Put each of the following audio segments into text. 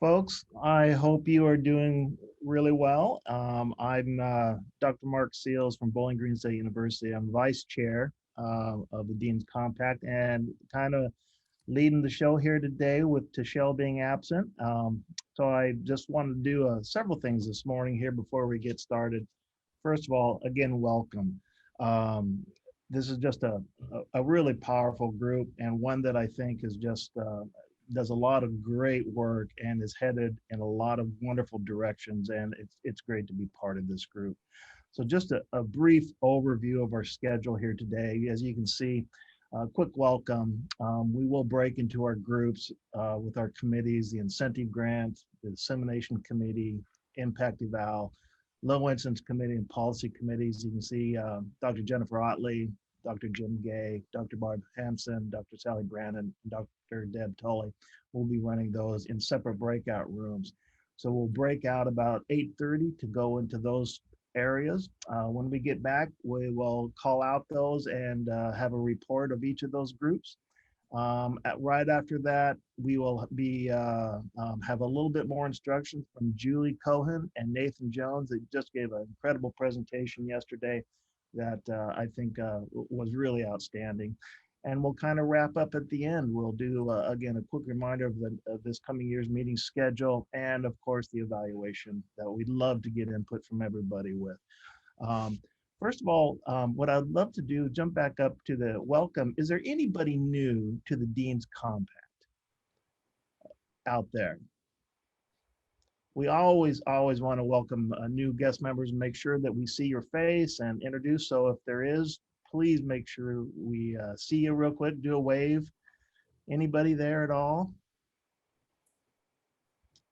Folks, I hope you are doing really well. I'm Dr. Mark Seals from Bowling Green State University. I'm vice chair of the Dean's Compact and kind of leading the show here today with Tashelle being absent. So I just wanted to do several things this morning here before we get started. First of all, again, welcome. This is just a really powerful group and one that I think is just does a lot of great work and is headed in a lot of wonderful directions, and it's great to be part of this group. So just a brief overview of our schedule here today. As you can see, quick welcome. We will break into our groups with our committees, the incentive grant, the dissemination committee, impact eval, low incidence committee, and policy committees. You can see Dr. Jennifer Otley, Dr. Jim Gay, Dr. Barb Hanson, Dr. Sally Brandon, and Dr. Deb Tully will be running those in separate breakout rooms. So we'll break out about 8:30 to go into those areas. When we get back, we will call out those and have a report of each of those groups. Right after that, we will be have a little bit more instruction from Julie Cohen and Nathan Jones. They just gave an incredible presentation yesterday that I think was really outstanding. And we'll kind of wrap up at the end. We'll do, again, a quick reminder of this coming year's meeting schedule and, of course, the evaluation that we'd love to get input from everybody with. First of all, what I'd love to do, jump back up to the welcome. Is there anybody new to the Dean's Compact out there? We always want to welcome new guest members and make sure that we see your face and introduce. So if there is, please make sure we see you real quick, do a wave. Anybody there at all?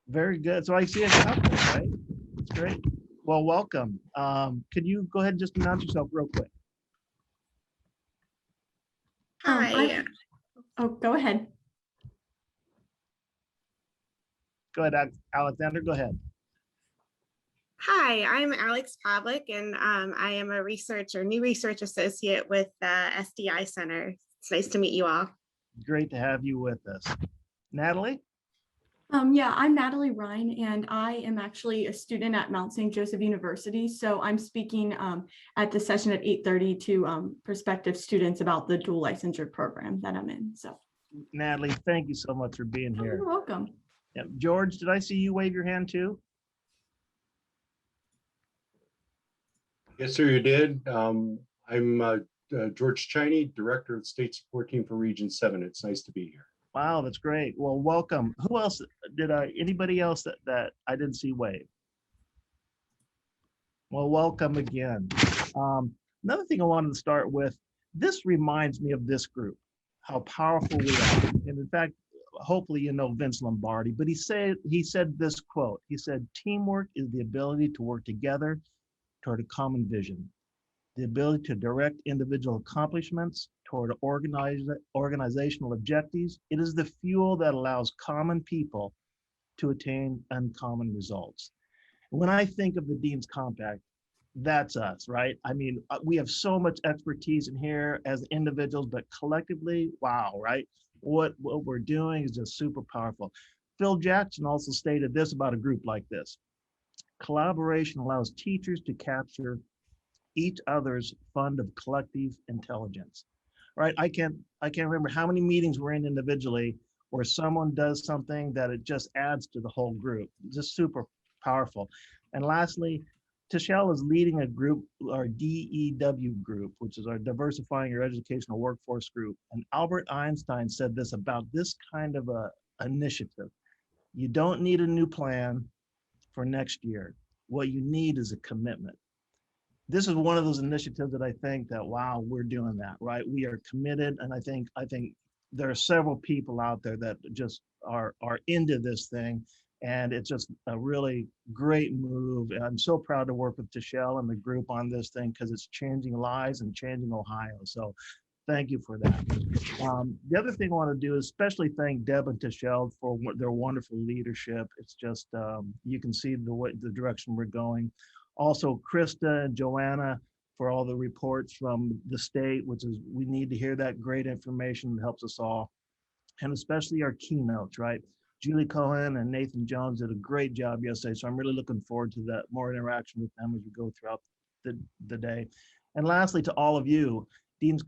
Very good. So I see a couple, right? That's great. Well, welcome. Could you go ahead and just announce yourself real quick? Hi. Go ahead. Go ahead, Alexander, go ahead. Hi, I'm Alex Pavlik, and I am a new research associate with the SDI Center. It's nice to meet you all. Great to have you with us. Natalie? Yeah, I'm Natalie Ryan, and I am actually a student at Mount St. Joseph University. So I'm speaking at the session at 8:30 to prospective students about the dual licensure program that I'm in. So, Natalie, thank you so much for being here. You're welcome. Yeah. George, did I see you wave your hand too? Yes, sir, you did. I'm George Chiney, Director of the State Support Team for Region 7. It's nice to be here. Wow, that's great. Well, welcome. Who else anybody else that I didn't see wave? Well, welcome again. Another thing I wanted to start with, this reminds me of this group, how powerful we are. And in fact, hopefully you know Vince Lombardi, but he said this quote. He said, "Teamwork is the ability to work together toward a common vision, the ability to direct individual accomplishments toward organizational objectives. It is the fuel that allows common people to attain uncommon results." When I think of the Dean's Compact, that's us, right? I mean, we have so much expertise in here as individuals, but collectively, wow, right? What we're doing is just super powerful. Phil Jackson also stated this about a group like this: collaboration allows teachers to capture each other's fund of collective intelligence, right? I can't remember how many meetings we're in individually where someone does something that it just adds to the whole group. Just super powerful. And lastly, Tashelle is leading a group, our DEW group, which is our Diversifying Your Educational Workforce group. And Albert Einstein said this about this kind of a initiative: you don't need a new plan for next year. What you need is a commitment. This is one of those initiatives that I think that, wow, we're doing that, right? We are committed. And I think there are several people out there that just are into this thing. And it's just a really great move. And I'm so proud to work with Tashelle and the group on this thing because it's changing lives and changing Ohio. So thank you for that. The other thing I want to do is especially thank Deb and Tashelle for their wonderful leadership. It's just, you can see the direction we're going. Also, Krista and Joanna for all the reports from the state, which is, we need to hear that great information that helps us all. And especially our keynotes, right? Julie Cohen and Nathan Jones did a great job yesterday. So I'm really looking forward to that, more interaction with them as we go throughout the day. And lastly, to all of you, Dean's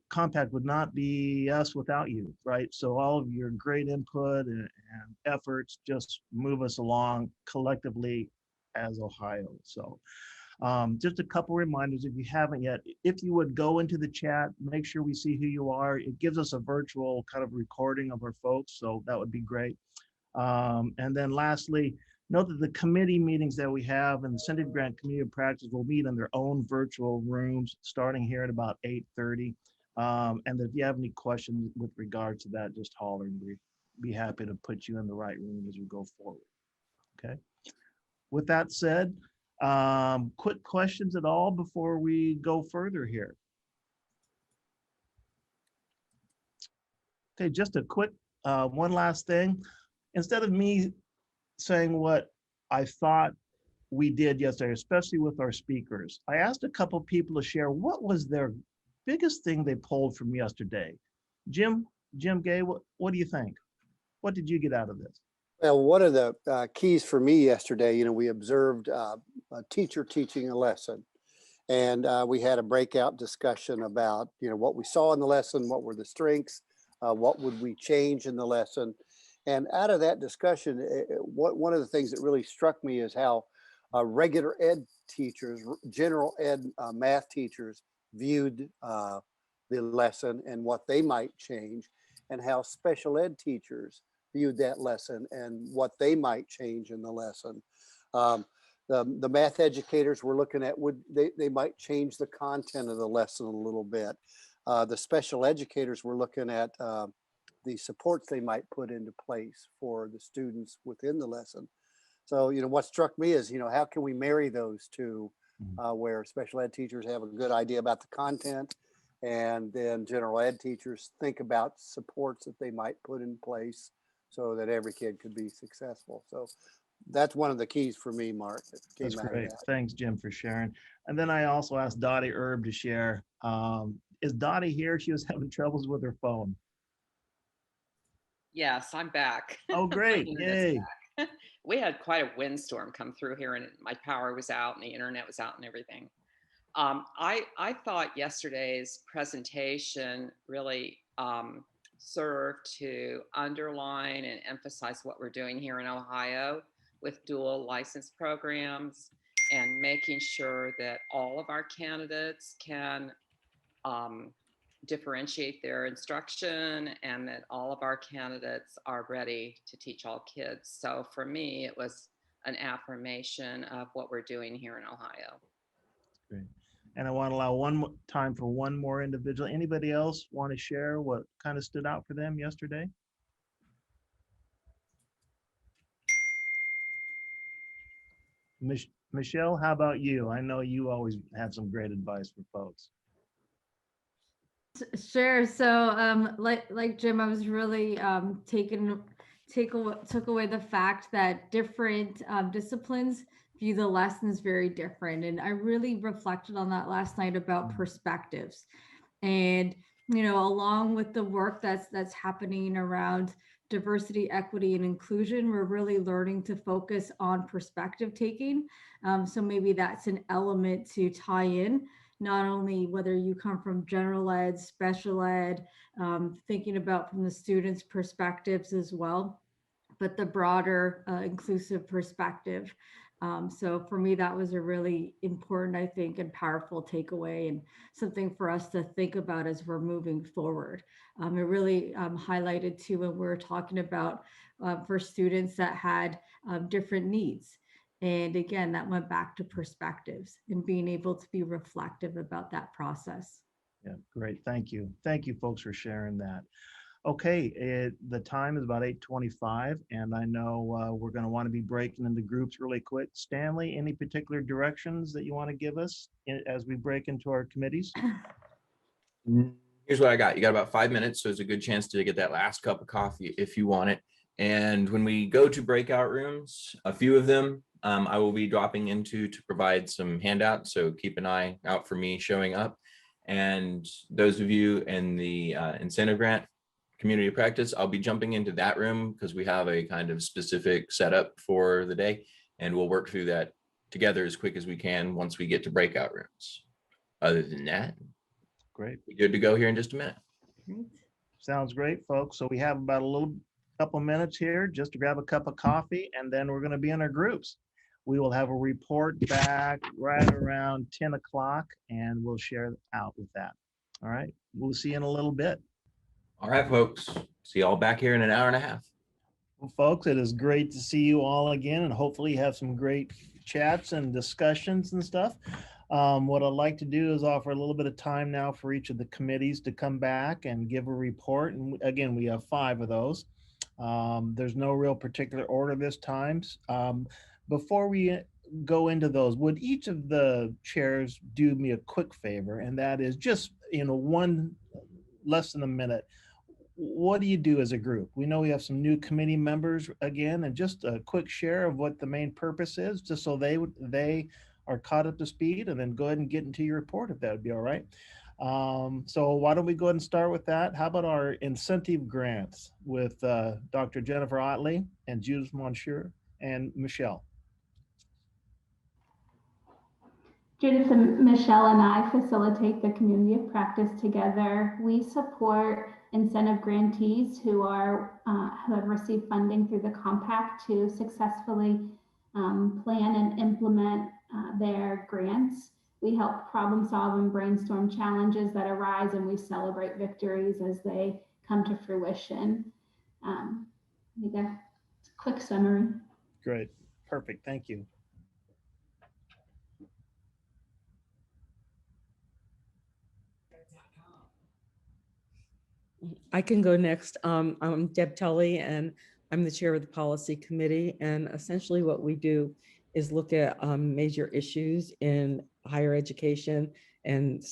Compact would not be us without you, right? So all of your great input and efforts just move us along collectively as Ohio. So just a couple reminders, if you haven't yet, if you would go into the chat, make sure we see who you are. It gives us a virtual kind of recording of our folks, so that would be great. And then lastly, note that the committee meetings that we have and the Cindy Grant Committee of Practice will meet in their own virtual rooms starting here at about 8:30. And if you have any questions with regard to that, just holler and we'd be happy to put you in the right room as we go forward. Okay. With that said, quick questions at all before we go further here? Okay, just a quick one last thing. Instead of me saying what I thought we did yesterday, especially with our speakers, I asked a couple people to share what was their biggest thing they pulled from yesterday. Jim Gay, what do you think? What did you get out of this? Well, one of the keys for me yesterday, we observed a teacher teaching a lesson, and we had a breakout discussion about, what we saw in the lesson, what were the strengths, what would we change in the lesson. And out of that discussion, one of the things that really struck me is how regular ed teachers, general ed math teachers viewed the lesson and what they might change, and how special ed teachers viewed that lesson and what they might change in the lesson. The math educators were looking at they might change the content of the lesson a little bit. The special educators were looking at the supports they might put into place for the students within the lesson. So, what struck me is, how can we marry those two, where special ed teachers have a good idea about the content, and then general ed teachers think about supports that they might put in place so that every kid could be successful. So that's one of the keys for me, Mark. That's great. Thanks, Jim, for sharing. And then I also asked Dottie Erb to share. Is Dottie here? She was having troubles with her phone. Yes, I'm back. Oh, great. Yay. We had quite a windstorm come through here, and my power was out and the internet was out and everything. I thought yesterday's presentation really served to underline and emphasize what we're doing here in Ohio with dual license programs, and making sure that all of our candidates can differentiate their instruction, and that all of our candidates are ready to teach all kids. So for me, it was an affirmation of what we're doing here in Ohio. Great. And I want to allow one more time for one more individual. Anybody else want to share what kind of stood out for them yesterday? Michelle, how about you? I know you always have some great advice for folks. Sure. So like Jim, I was really took away the fact that different disciplines view the lessons very different. And I really reflected on that last night about perspectives. And, along with the work that's happening around diversity, equity, and inclusion, we're really learning to focus on perspective taking. So maybe that's an element to tie in, not only whether you come from general ed, special ed, thinking about from the students' perspectives as well, but the broader inclusive perspective. So for me, that was a really important, I think, and powerful takeaway, and something for us to think about as we're moving forward. It really highlighted too when we were talking about for students that had different needs. And again, that went back to perspectives and being able to be reflective about that process. Yeah, great. Thank you. Thank you, folks, for sharing that. Okay, the time is about 8:25, and I know we're going to want to be breaking into groups really quick. Stanley, any particular directions that you want to give us as we break into our committees? Here's what I got. You got about 5 minutes, so it's a good chance to get that last cup of coffee if you want it. And when we go to breakout rooms, a few of them I will be dropping into to provide some handouts, so keep an eye out for me showing up. And those of you in the incentive grant community practice, I'll be jumping into that room because we have a kind of specific setup for the day, and we'll work through that together as quick as we can once we get to breakout rooms. Other than that, Great. we're good to go here in just a minute. Great. Sounds great, folks. So we have about a little couple minutes here just to grab a cup of coffee, and then we're going to be in our groups. We will have a report back right around 10 o'clock, and we'll share out with that. All right. We'll see you in a little bit. All right, folks. See y'all back here in an hour and a half. Well, folks, it is great to see you all again, and hopefully have some great chats and discussions and stuff. What I'd like to do is offer a little bit of time now for each of the committees to come back and give a report. And again, we have 5 of those. There's no real particular order this time. Before we go into those, would each of the chairs do me a quick favor? And that is just, less than a minute. What do you do as a group? We know we have some new committee members again, and just a quick share of what the main purpose is, just so they are caught up to speed, and then go ahead and get into your report if that would be all right. So why don't we go ahead and start with that? How about our incentive grants with Dr. Jennifer Otley and Judith Monsieur and Michelle? Judith and Michelle and I facilitate the community of practice together. We support incentive grantees who have received funding through the compact to successfully plan and implement their grants. We help problem solve and brainstorm challenges that arise, and we celebrate victories as they come to fruition. I think a quick summary. Great, perfect, thank you. I can go next. I'm Deb Tully, and I'm the chair of the policy committee. And essentially what we do is look at major issues in higher education, and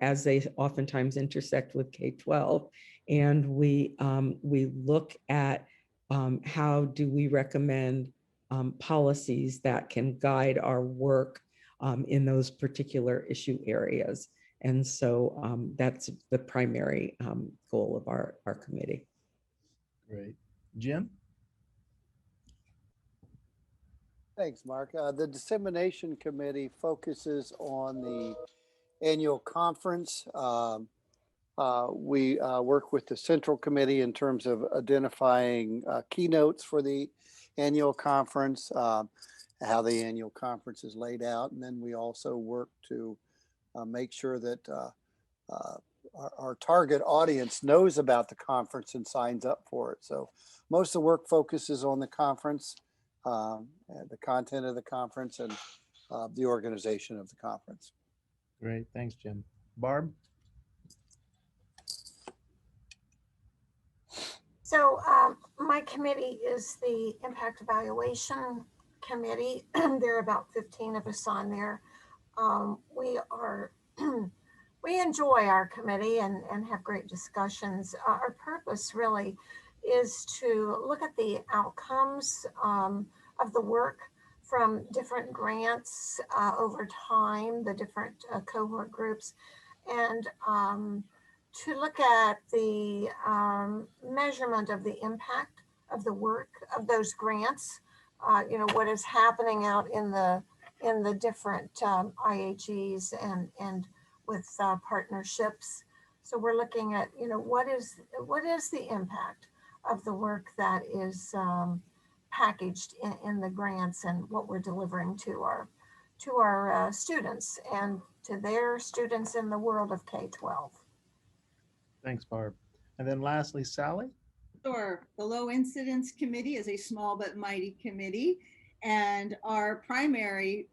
as they oftentimes intersect with K-12. And we look at how do we recommend policies that can guide our work in those particular issue areas. And so that's the primary goal of our committee. Great. Jim? Thanks, Mark. The dissemination committee focuses on the annual conference. We work with the central committee in terms of identifying keynotes for the annual conference, how the annual conference is laid out. And then we also work to make sure that our target audience knows about the conference and signs up for it. So most of the work focuses on the conference, the content of the conference, and the organization of the conference. Great, thanks, Jim. Barb? So my committee is the Impact Evaluation Committee. There are about 15 of us on there. We enjoy our committee and have great discussions. Our purpose really is to look at the outcomes of the work from different grants over time, the different cohort groups, and to look at the measurement of the impact of the work of those grants. What is happening out in the different IHEs and with partnerships. So we're looking at, what is the impact of the work that is packaged in the grants and what we're delivering to our students and to their students in the world of K-12. Thanks, Barb. And then lastly, Sally? Sure. The Low Incidence Committee is a small but mighty committee. And our primary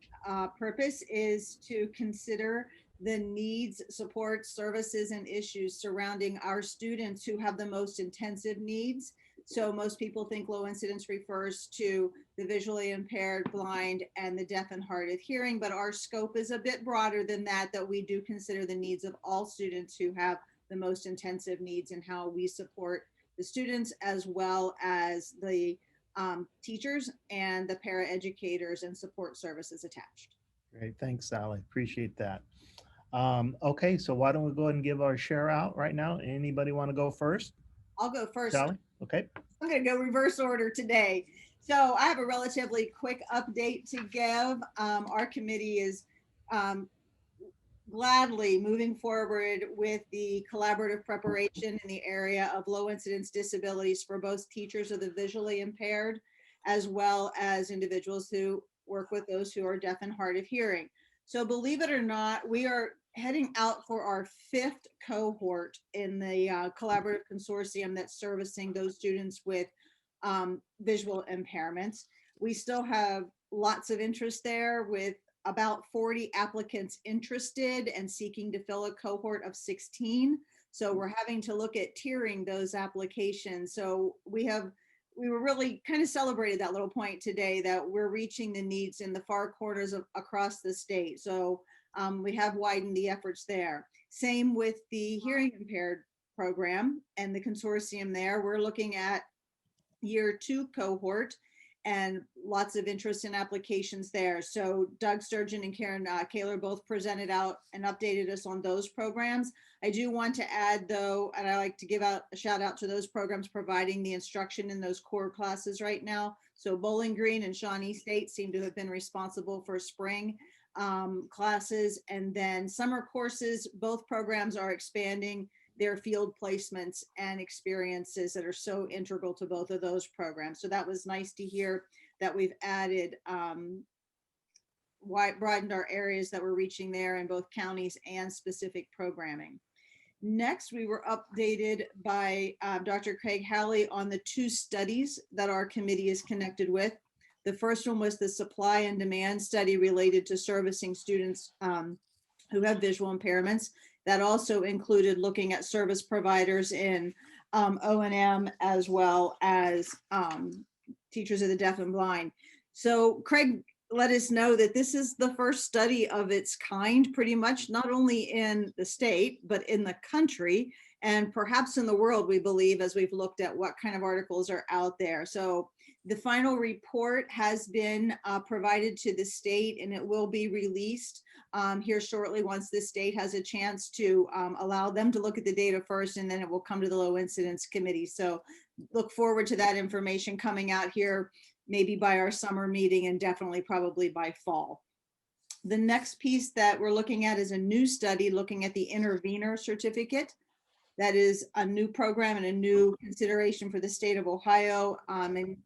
purpose is to consider the needs, support, services, and issues surrounding our students who have the most intensive needs. So most people think low incidence refers to the visually impaired, blind, and the deaf and hard of hearing, but our scope is a bit broader than that, that we do consider the needs of all students who have the most intensive needs and how we support the students as well as the teachers and the paraeducators and support services attached. Great, thanks, Sally. Appreciate that. Okay, so why don't we go ahead and give our share out right now? Anybody want to go first? I'll go first. Sally? Okay. I'm going to go reverse order today. So I have a relatively quick update to give. Our committee is gladly moving forward with the collaborative preparation in the area of low incidence disabilities for both teachers of the visually impaired, as well as individuals who work with those who are deaf and hard of hearing. So believe it or not, we are heading out for our 5th cohort in the collaborative consortium that's servicing those students with visual impairments. We still have lots of interest there, with about 40 applicants interested and seeking to fill a cohort of 16. So we're having to look at tiering those applications. So we were really kind of celebrated that little point today, that we're reaching the needs in the far corners of across the state. So we have widened the efforts there. Same with the hearing impaired program and the consortium there. We're looking at year 2 cohort and lots of interest in applications there. So Doug Sturgeon and Karen Kaler both presented out and updated us on those programs. I do want to add though, and I like to give out a shout out to those programs providing the instruction in those core classes right now. So Bowling Green and Shawnee State seem to have been responsible for spring classes, and then summer courses. Both programs are expanding their field placements and experiences that are so integral to both of those programs. So that was nice to hear that we've added, broadened our areas that we're reaching there in both counties and specific programming. Next, we were updated by Dr. Craig Halley on the 2 studies that our committee is connected with. The first one was the supply and demand study related to servicing students who have visual impairments. That also included looking at service providers in O&M, as well as teachers of the deaf and blind. So Craig let us know that this is the first study of its kind, pretty much, not only in the state, but in the country, and perhaps in the world, we believe, as we've looked at what kind of articles are out there. So the final report has been provided to the state, and it will be released here shortly once the state has a chance to allow them to look at the data first, and then it will come to the low incidence committee. So look forward to that information coming out here, maybe by our summer meeting, and definitely probably by fall. The next piece that we're looking at is a new study looking at the intervener certificate. That is a new program and a new consideration for the state of Ohio. And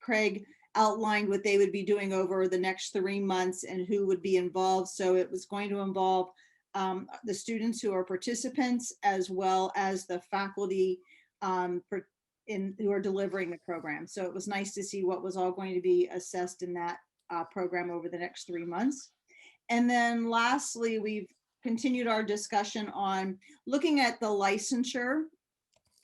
Craig outlined what they would be doing over the next 3 months and who would be involved. So it was going to involve the students who are participants, as well as the faculty who are delivering the program. So it was nice to see what was all going to be assessed in that program over the next 3 months. And then lastly, we've continued our discussion on looking at the licensure,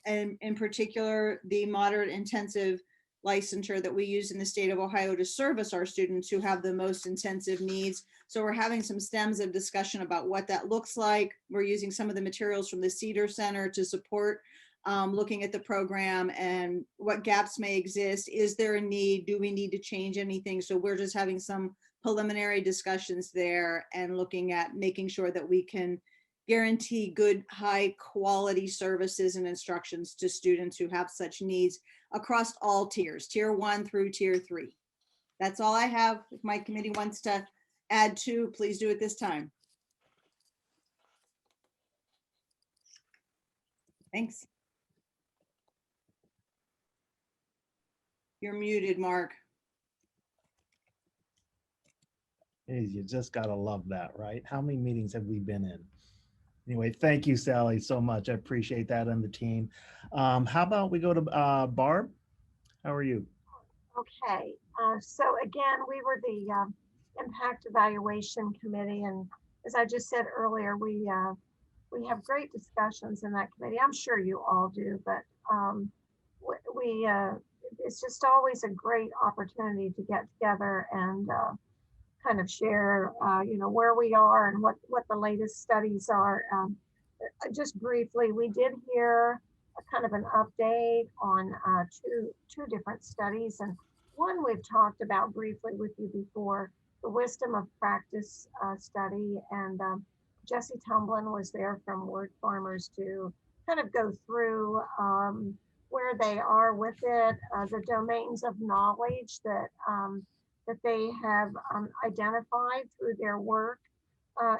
and in particular, the moderate intensive licensure that we use in the state of Ohio to service our students who have the most intensive needs. So we're having some stems of discussion about what that looks like. We're using some of the materials from the Cedar Center to support looking at the program and what gaps may exist. Is there a need? Do we need to change anything? So we're just having some preliminary discussions there and looking at making sure that we can guarantee good, high quality services and instructions to students who have such needs across all tiers, tier 1 through tier 3. That's all I have. If my committee wants to add to, please do it this time. Thanks. You're muted, Mark. Hey, you just gotta love that, right? How many meetings have we been in? Anyway, thank you, Sally, so much. I appreciate that, and the team. How about we go to Barb? How are you? Okay, so again, we were the Impact Evaluation Committee, and as I just said earlier, we have great discussions in that committee. I'm sure you all do, but it's just always a great opportunity to get together and kind of share, where we are and what the latest studies are. Just briefly, we did hear a kind of an update on two different studies, and one we've talked about briefly with you before, the Wisdom of Practice study, and Jesse Tumblin was there from Word Farmers to kind of go through where they are with it, the domains of knowledge that they have identified through their work.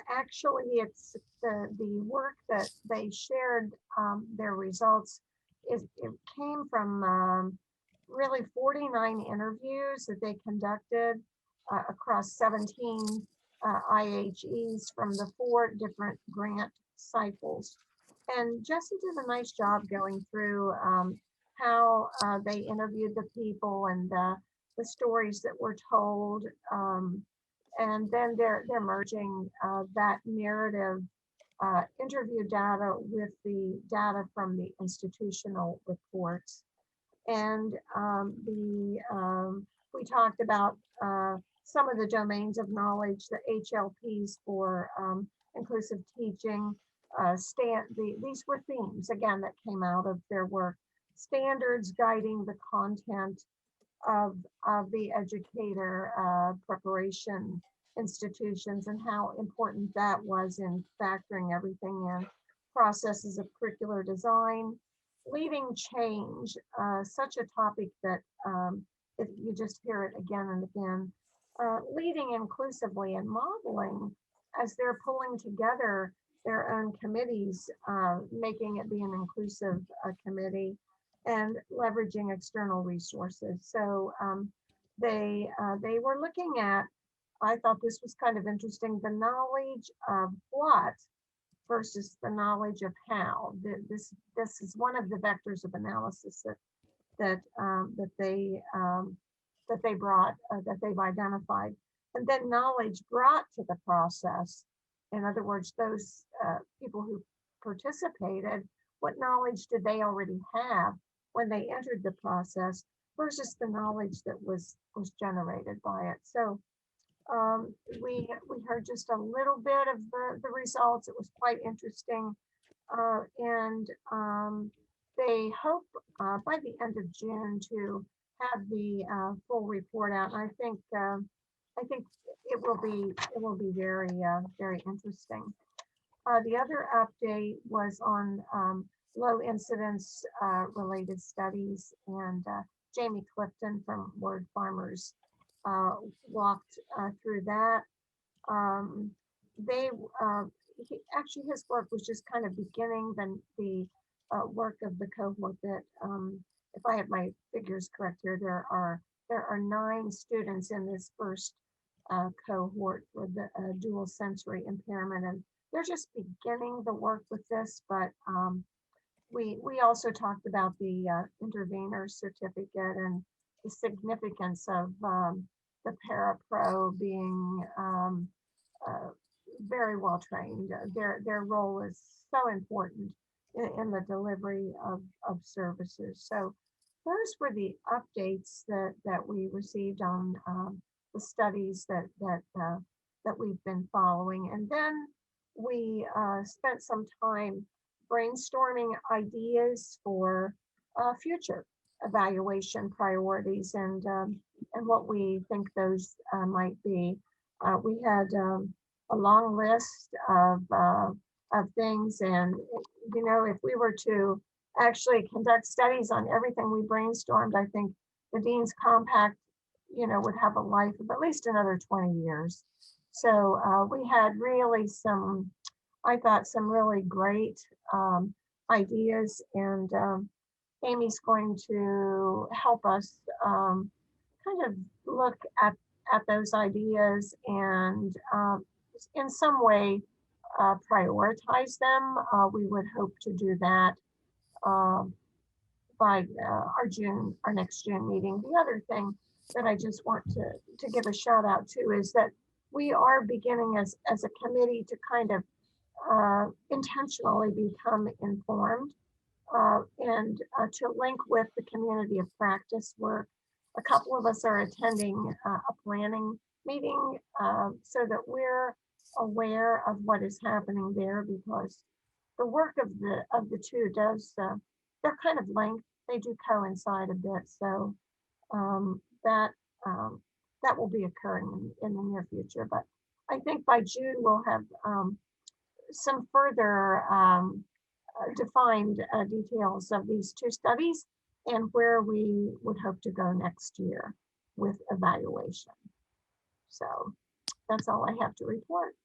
Actually, it's the work that they shared, their results, it came from really 49 interviews that they conducted across 17 IHEs from the 4 different grant cycles. And Jesse did a nice job going through how they interviewed the people and the stories that were told. And then they're merging that narrative interview data with the data from the institutional reports. And we talked about some of the domains of knowledge, the HLPs for inclusive teaching. These were themes, again, that came out of their work. Standards guiding the content of the educator preparation institutions and how important that was in factoring everything in. Processes of curricular design, leading change, such a topic that if you just hear it again and again, leading inclusively and modeling as they're pulling together their own committees, making it be an inclusive committee and leveraging external resources. So they were looking at, I thought this was kind of interesting, the knowledge of what versus the knowledge of how. This is one of the vectors of analysis that they brought, that they've identified, and then knowledge brought to the process. In other words, those people who participated, what knowledge did they already have when they entered the process versus the knowledge that was generated by it. So we heard just a little bit of the results. It was quite interesting. And they hope by the end of June to have the full report out. And I think it will be very very interesting. The other update was on low incidence related studies, and Jamie Clifton from Word Farmers walked through that. Actually, his work was just kind of beginning the work of the cohort that, if I have my figures correct here, there are 9 students in this first cohort with the dual sensory impairment, and they're just beginning the work with this. But we also talked about the intervenor certificate and the significance of the parapro being very well trained. Their role is so important in the delivery of services. So those were the updates that we received on the studies that we've been following. And then we spent some time brainstorming ideas for future evaluation priorities and what we think those might be. We had a long list of things, and you know, if we were to actually conduct studies on everything we brainstormed, I think the Dean's Compact, you know, would have a life of at least another 20 years. So we had really some, I thought, some really great ideas, and Amy's going to help us kind of look at those ideas and in some way prioritize them. We would hope to do that by our next June meeting. The other thing that I just want to give a shout out to is that we are beginning as a committee to kind of intentionally become informed and to link with the community of practice work. A couple of us are attending a planning meeting so that we're aware of what is happening there, because the work of the two does, they're kind of linked. They do coincide a bit. So that will be occurring in the near future. But I think by June we'll have some further defined details of these two studies and where we would hope to go next year with evaluation. So that's all I have to report.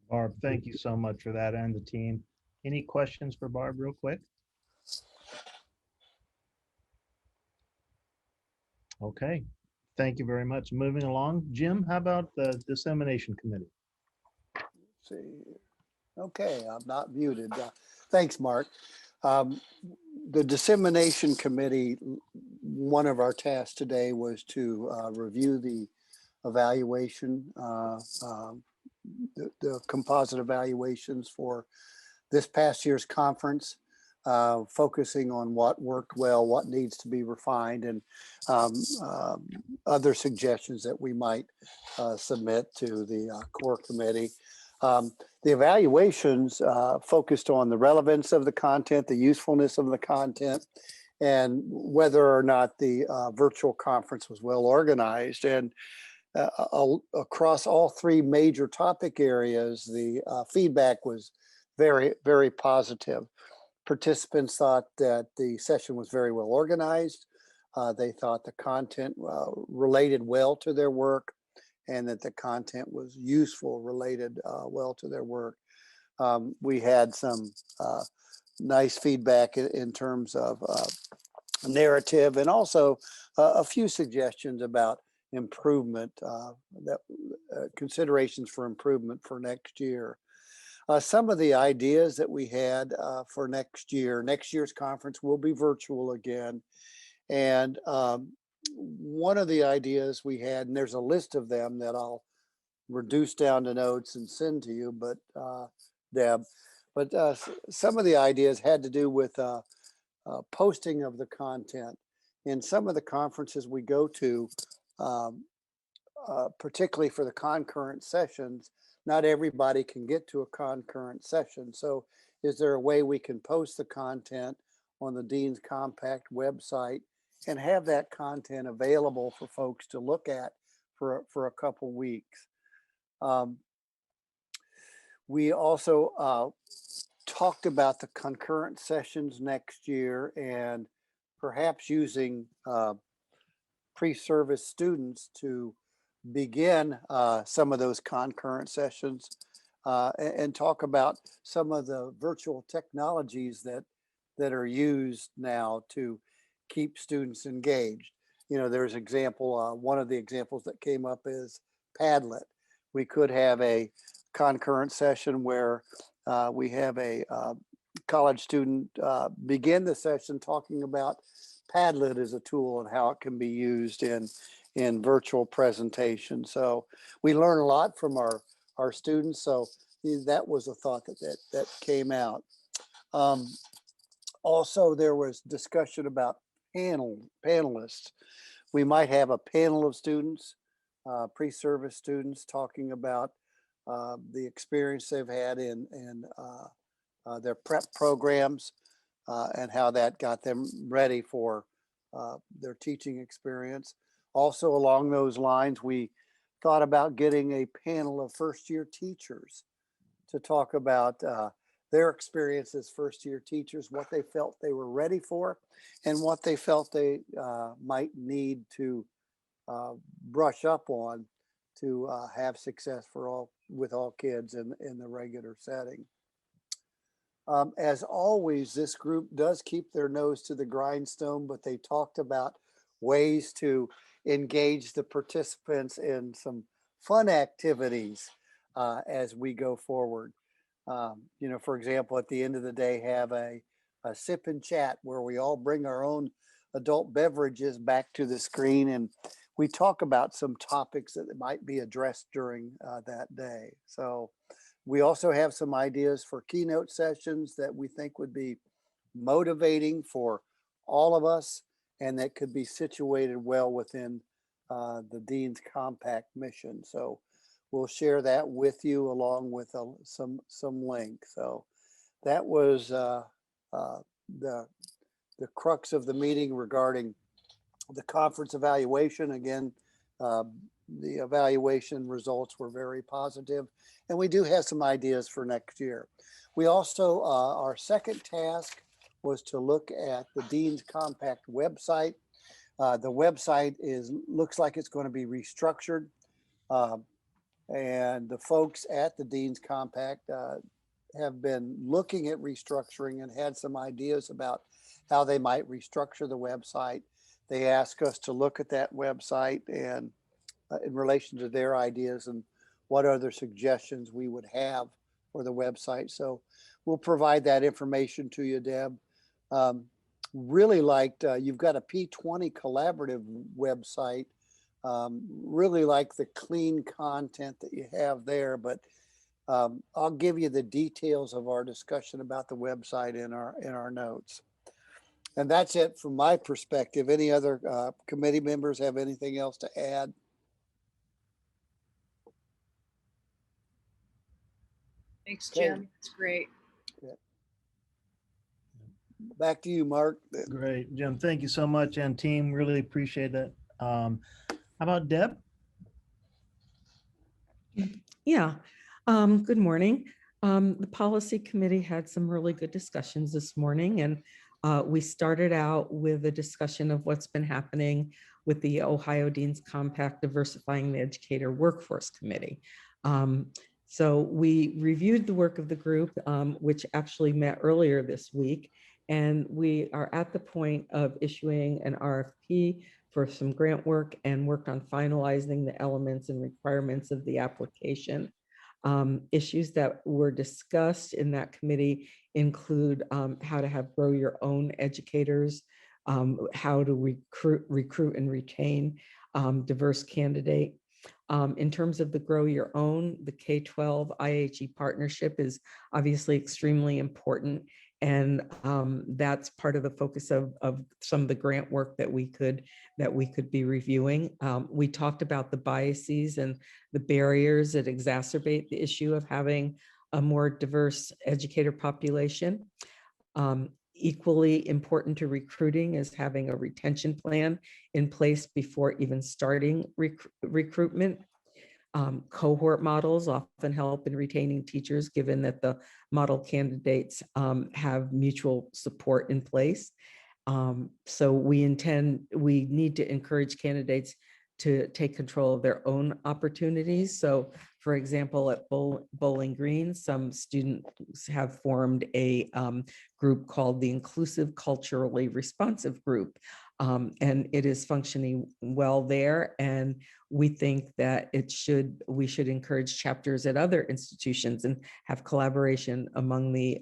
Barb, thank you so much for that and the team. Any questions for Barb real quick? Okay, thank you very much. Moving along, Jim, how about the dissemination committee? See, okay, I'm not muted. Thanks, Mark. The dissemination committee, one of our tasks today was to review the evaluation, the composite evaluations for this past year's conference, focusing on what worked well, what needs to be refined, and other suggestions that we might submit to the core committee. The evaluations focused on the relevance of the content, the usefulness of the content, and whether or not the virtual conference was well organized. And across all three major topic areas, the feedback was very, very positive. Participants thought that the session was very well organized. They thought the content related well to their work, and that the content was useful, related well to their work. We had some nice feedback in terms of narrative, and also a few suggestions about improvement, considerations for improvement for next year. Some of the ideas that we had for next year's conference will be virtual again. And one of the ideas we had, and there's a list of them that I'll reduce down to notes and send to you, but Deb, but some of the ideas had to do with posting of the content. In some of the conferences we go to, particularly for the concurrent sessions, not everybody can get to a concurrent session. So is there a way we can post the content on the Dean's Compact website and have that content available for folks to look at for a couple weeks? We also talked about the concurrent sessions next year and perhaps using pre-service students to begin some of those concurrent sessions and talk about some of the virtual technologies that are used now to keep students engaged. You know, there's example, one of the examples that came up is Padlet. We could have a concurrent session where we have a college student begin the session talking about Padlet as a tool and how it can be used in virtual presentation. So we learn a lot from our students. So that was a thought that came out. Also, there was discussion about panelists. We might have a panel of students, pre-service students, talking about the experience they've had in their prep programs and how that got them ready for their teaching experience. Also, along those lines, we thought about getting a panel of first-year teachers to talk about their experience as first-year teachers, what they felt they were ready for, and what they felt they might need to brush up on to have success with all kids in the regular setting. As always, this group does keep their nose to the grindstone, but they talked about ways to engage the participants in some fun activities as we go forward. You know, for example, at the end of the day, have a sip and chat where we all bring our own adult beverages back to the screen and we talk about some topics that might be addressed during that day. So we also have some ideas for keynote sessions that we think would be motivating for all of us and that could be situated well within the Dean's Compact mission. So we'll share that with you along with some link. So that was the crux of the meeting regarding the conference evaluation. Again, The evaluation results were very positive, and we do have some ideas for next year. We also, our second task was to look at the Dean's Compact website. The website looks like it's going to be restructured. And the folks at the Dean's Compact have been looking at restructuring and had some ideas about how they might restructure the website. They asked us to look at that website and in relation to their ideas and what other suggestions we would have for the website. So we'll provide that information to you, Deb. Really liked, you've got a P20 collaborative website. Really like the clean content that you have there, but I'll give you the details of our discussion about the website in our notes. And that's it from my perspective. Any other committee members have anything else to add? Thanks, Okay. Jim. It's great. Back to you, Mark. Great, Jim. Thank you so much, and team. Really appreciate that. How about Deb? Yeah, good morning. The policy committee had some really good discussions this morning, and we started out with a discussion of what's been happening with the Ohio Dean's Compact Diversifying the Educator Workforce Committee. So we reviewed the work of the group, which actually met earlier this week, and we are at the point of issuing an RFP for some grant work and worked on finalizing the elements and requirements of the application. Issues that were discussed in that committee include how to have grow your own educators, how to recruit and retain diverse candidate. In terms of the grow your own, the K-12 IHE partnership is obviously extremely important. And that's part of the focus of some of the grant work that we could be reviewing. We talked about the biases and the barriers that exacerbate the issue of having a more diverse educator population. Equally important to recruiting is having a retention plan in place before even starting recruitment. Cohort models often help in retaining teachers, given that the model candidates have mutual support in place. So we need to encourage candidates to take control of their own opportunities. So for example, at Bowling Green, some students have formed a group called the Inclusive Culturally Responsive Group. And it is functioning well there. And we think that we should encourage chapters at other institutions and have collaboration among the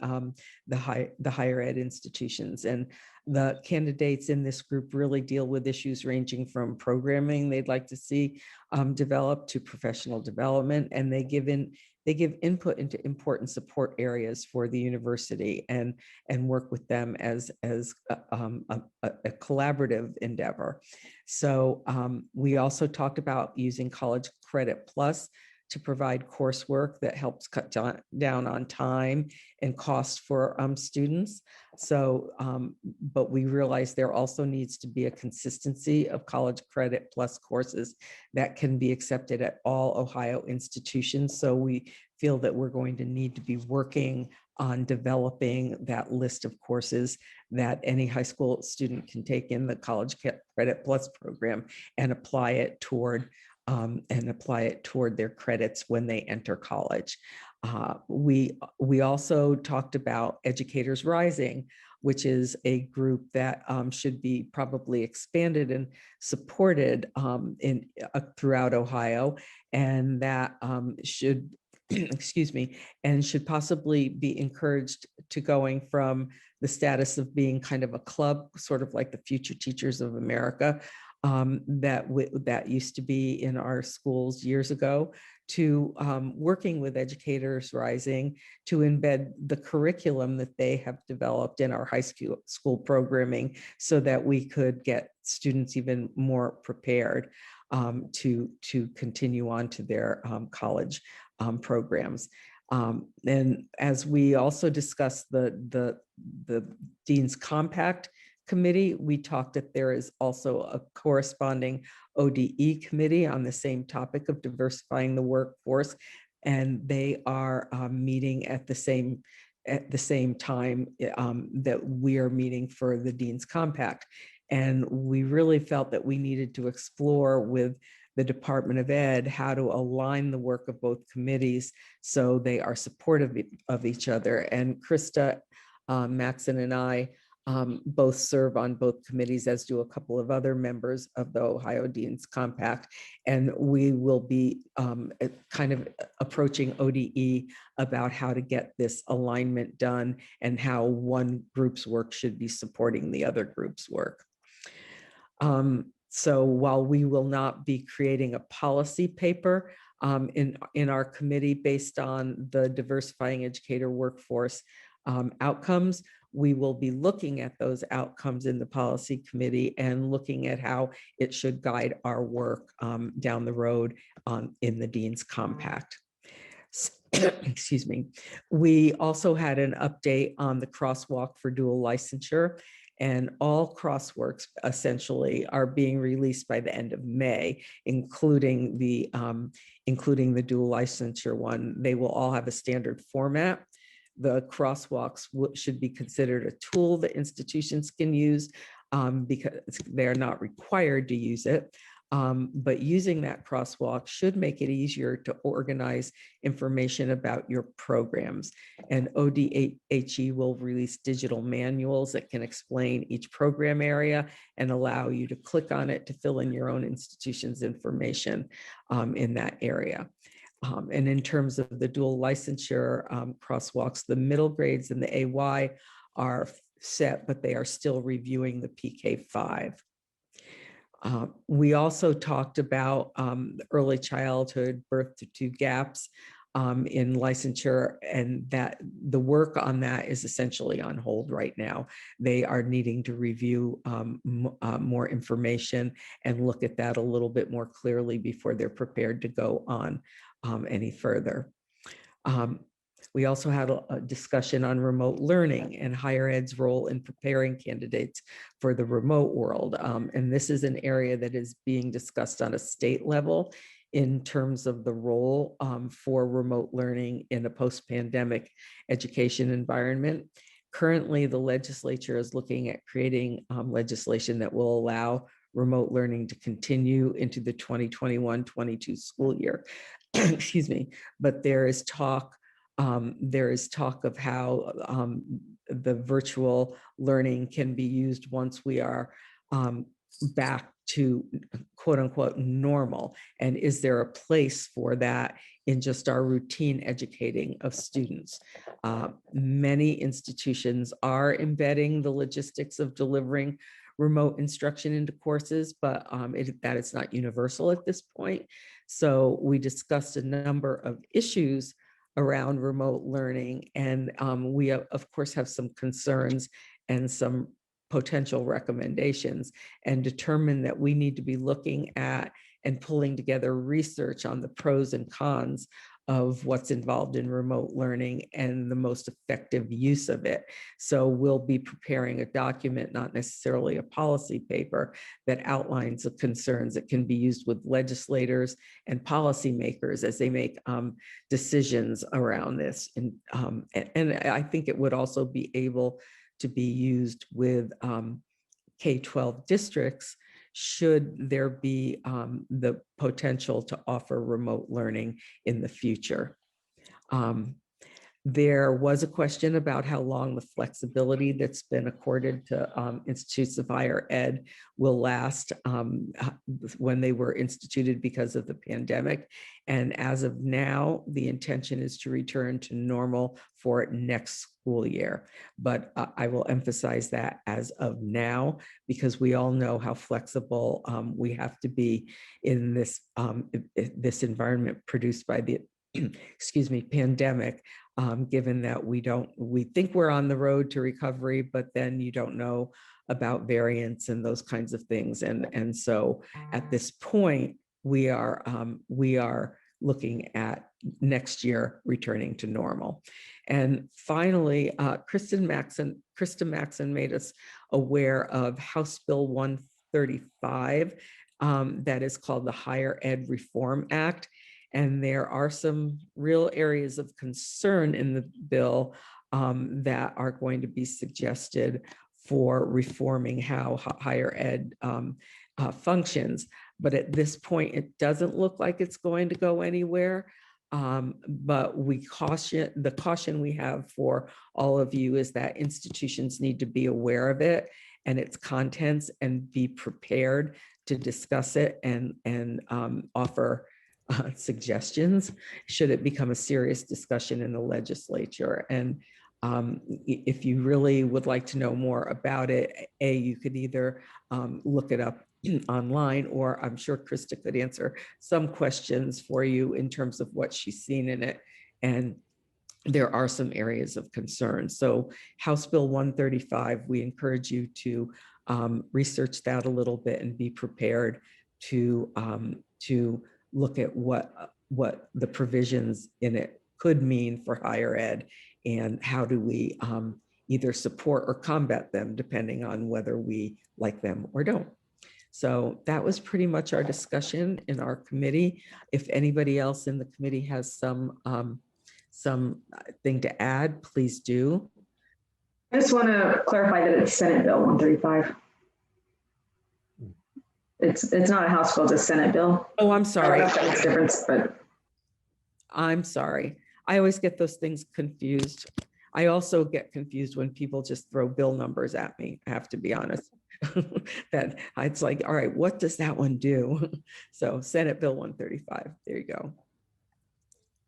higher ed institutions. And the candidates in this group really deal with issues ranging from programming they'd like to see developed to professional development, and they give input into important support areas for the university and work with them as a collaborative endeavor. So we also talked about using College Credit Plus to provide coursework that helps cut down on time and cost for students. So, but we realize there also needs to be a consistency of College Credit Plus courses that can be accepted at all Ohio institutions. So we feel that we're going to need to be working on developing that list of courses that any high school student can take in the College Credit Plus program and apply it toward their credits when they enter college. We also talked about Educators Rising, which is a group that should be probably expanded and supported throughout Ohio, and that should should possibly be encouraged to going from the status of being kind of a club, sort of like the Future Teachers of America, that used to be in our schools years ago, to working with Educators Rising to embed the curriculum that they have developed in our high school programming so that we could get students even more prepared to continue on to their college programs. And as we also discussed the Dean's Compact committee, we talked that there is also a corresponding ODE committee on the same topic of diversifying the workforce. And they are meeting at the same time that we are meeting for the Dean's Compact. And we really felt that we needed to explore with the Department of Ed how to align the work of both committees so they are supportive of each other. And Krista Maxon and I both serve on both committees, as do a couple of other members of the Ohio Dean's Compact. And we will be kind of approaching ODE about how to get this alignment done and how one group's work should be supporting the other group's work. So while we will not be creating a policy paper in our committee based on the diversifying educator workforce outcomes, we will be looking at those outcomes in the policy committee and looking at how it should guide our work down the road in the Dean's Compact. Excuse me. We also had an update on the crosswalk for dual licensure, and all crossworks essentially are being released by the end of May, including the dual licensure one. They will all have a standard format. The crosswalks should be considered a tool that institutions can use because they're not required to use it. But using that crosswalk should make it easier to organize information about your programs. And ODHE will release digital manuals that can explain each program area and allow you to click on it to fill in your own institution's information in that area. And in terms of the dual licensure crosswalks, the middle grades and the AY are set, but they are still reviewing the PK5. We also talked about early childhood birth to two gaps in licensure, and that the work on that is essentially on hold right now. They are needing to review more information and look at that a little bit more clearly before they're prepared to go on any further. We also had a discussion on remote learning and higher ed's role in preparing candidates for the remote world. And this is an area that is being discussed on a state level in terms of the role for remote learning in a post-pandemic education environment. Currently, the legislature is looking at creating legislation that will allow remote learning to continue into the 2021-22 school year. Excuse me, but there is talk of how the virtual learning can be used once we are back to quote unquote normal. And is there a place for that in just our routine educating of students? Many institutions are embedding the logistics of delivering remote instruction into courses, but that is not universal at this point. So we discussed a number of issues around remote learning, and we of course have some concerns and some potential recommendations, and determined that we need to be looking at and pulling together research on the pros and cons of what's involved in remote learning and the most effective use of it. So we'll be preparing a document, not necessarily a policy paper, that outlines the concerns that can be used with legislators and policymakers as they make decisions around this. And I think it would also be able to be used with K-12 districts should there be the potential to offer remote learning in the future. There was a question about how long the flexibility that's been accorded to institutes of higher ed will last when they were instituted because of the pandemic. And as of now, the intention is to return to normal for next school year. But I will emphasize that as of now, because we all know how flexible we have to be in this, this environment produced by the excuse me, pandemic, given that we think we're on the road to recovery, but then you don't know about variants and those kinds of things. And so at this point, we are looking at next year returning to normal. And finally, Krista Maxon made us aware of House Bill 135 that is called the Higher Ed Reform Act. And there are some real areas of concern in the bill that are going to be suggested for reforming how higher ed functions. But at this point, it doesn't look like it's going to go anywhere. But the caution we have for all of you is that institutions need to be aware of it and its contents and be prepared to discuss it and offer suggestions should it become a serious discussion in the legislature. And if you really would like to know more about it, you could either look it up online, or I'm sure Krista could answer some questions for you in terms of what she's seen in it. And there are some areas of concern. So House Bill 135, we encourage you to research that a little bit and be prepared to look at what the provisions in it could mean for higher ed, and how do we either support or combat them depending on whether we like them or don't. So that was pretty much our discussion in our committee. If anybody else in the committee has some thing to add, please do. I just want to clarify that it's Senate Bill 135. It's not a House bill, it's a Senate bill. Oh, I'm sorry. I don't know if that's the difference, but I'm sorry. I always get those things confused. I also get confused when people just throw bill numbers at me, I have to be honest. That it's like, all right, what does that one do? So Senate Bill 135, there you go.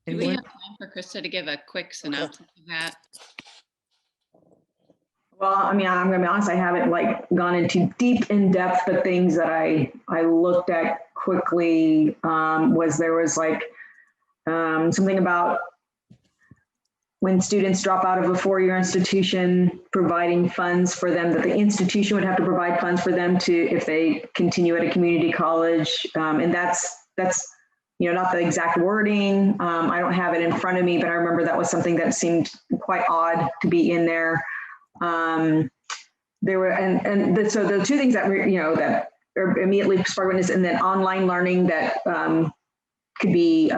Do we have time for Krista to give a quick synopsis of that? well, I mean, I'm gonna be honest, I haven't like gone into deep in depth, but things that I looked at quickly there was like something about when students drop out of a four-year institution, providing funds for them, that the institution would have to provide funds for them to, if they continue at a community college. And that's not the exact wording. I don't have it in front of me, but I remember that was something that seemed quite odd to be in there. There were, so the two things that were, that are immediately sparked witness, and then online learning that could be,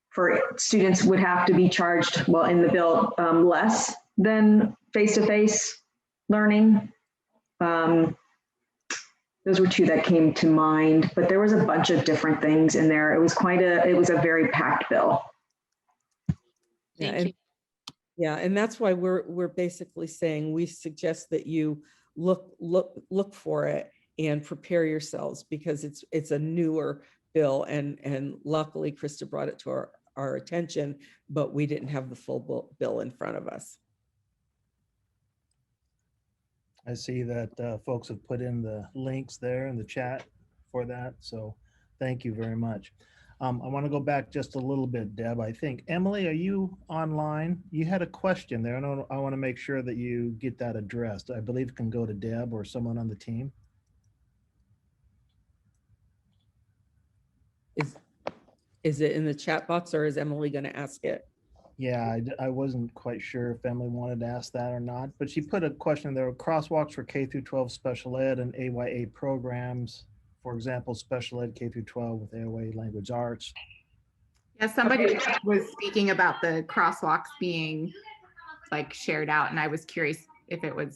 for students would have to be charged, well, in the bill, less than face-to-face learning. Those were two that came to mind, but there was a bunch of different things in there. It was a very packed bill. Yeah, and that's why we're basically saying we suggest that you look for it and prepare yourselves, because it's a newer bill, and luckily Krista brought it to our attention, but we didn't have the full bill in front of us. I see that folks have put in the links there in the chat for that, so thank you very much. I want to go back just a little bit, Deb. I think, Emily, are you online? You had a question there, and I want to make sure that you get that addressed. I believe it can go to Deb or someone on the team. Is it in the chat box, or is Emily going to ask it? Yeah, I wasn't quite sure if Emily wanted to ask that or not, but she put a question there. Crosswalks for K through 12 special ed and AYA programs. For example, special ed K through 12 with AYA language arts. Yeah, somebody was speaking about the crosswalks being like shared out, and I was curious if it was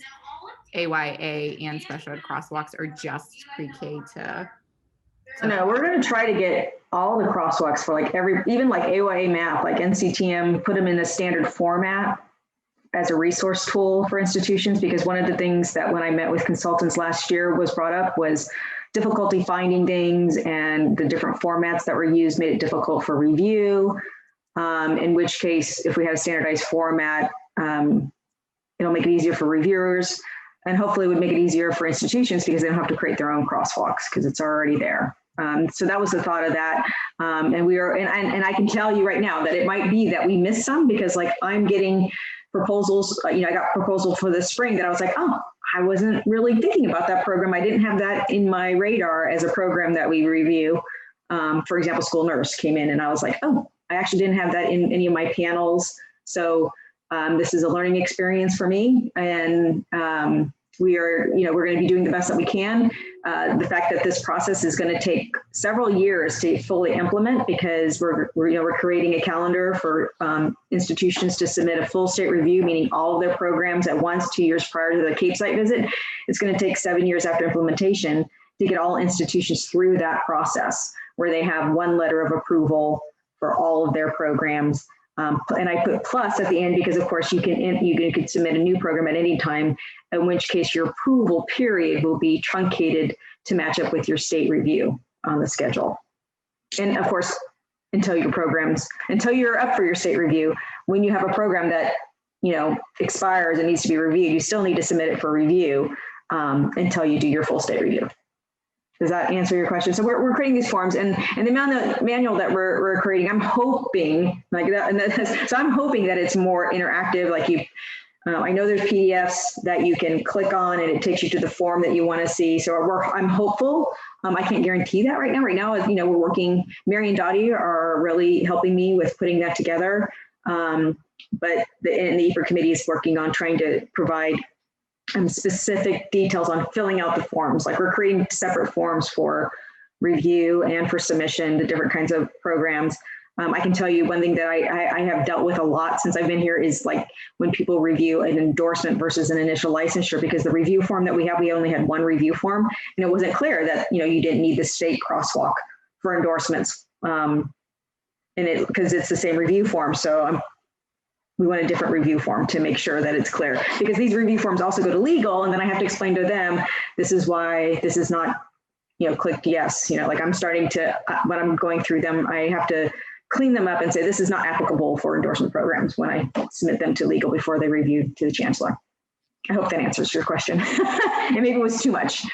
AYA and special ed crosswalks or just pre-K to. No, we're going to try to get all the crosswalks for like even like AYA math, like NCTM, put them in a standard format as a resource tool for institutions, because one of the things that when I met with consultants last year was brought up was difficulty finding things, and the different formats that were used made it difficult for review. In which case, if we had a standardized format, it'll make it easier for reviewers, and hopefully it would make it easier for institutions because they don't have to create their own crosswalks because it's already there. So that was the thought of that. And I can tell you right now that it might be that we missed some, because like I'm getting proposals, I got proposal for the spring that I was like, oh, I wasn't really thinking about that program. I didn't have that in my radar as a program that we review. For example, school nurse came in and I was like, oh, I actually didn't have that in any of my panels. So this is a learning experience for me. And we're going to be doing the best that we can. The fact that this process is going to take several years to fully implement, because we're creating a calendar for institutions to submit a full state review, meaning all of their programs at once, 2 years prior to the Cape site visit. It's going to take 7 years after implementation to get all institutions through that process, where they have one letter of approval for all of their programs. And I put plus at the end because, of course, you can submit a new program at any time, in which case your approval period will be truncated to match up with your state review on the schedule. And of course, until you're up for your state review, when you have a program that expires and needs to be reviewed, you still need to submit it for review until you do your full state review. Does that answer your question? So we're creating these forms, and the manual that we're creating, I'm hoping so I'm hoping that it's more interactive. Like I know there's PDFs that you can click on and it takes you to the form that you want to see. So I'm hopeful. I can't guarantee that right now. Right now, we're working. Mary and Dottie are really helping me with putting that together. But the EFR committee is working on trying to provide specific details on filling out the forms. Like we're creating separate forms for review and for submission to different kinds of programs. I can tell you one thing that I have dealt with a lot since I've been here is like when people review an endorsement versus an initial licensure, because the review form that we only had one review form, and it wasn't clear that you didn't need the state crosswalk for endorsements, because it's the same review form. So we want a different review form to make sure that it's clear, because these review forms also go to legal, and then I have to explain to them, this is why this is not, clicked yes. Like I'm starting to, when I'm going through them, I have to clean them up and say, this is not applicable for endorsement programs when I submit them to legal before they review to the chancellor. I hope that answers your question. And maybe it was too much.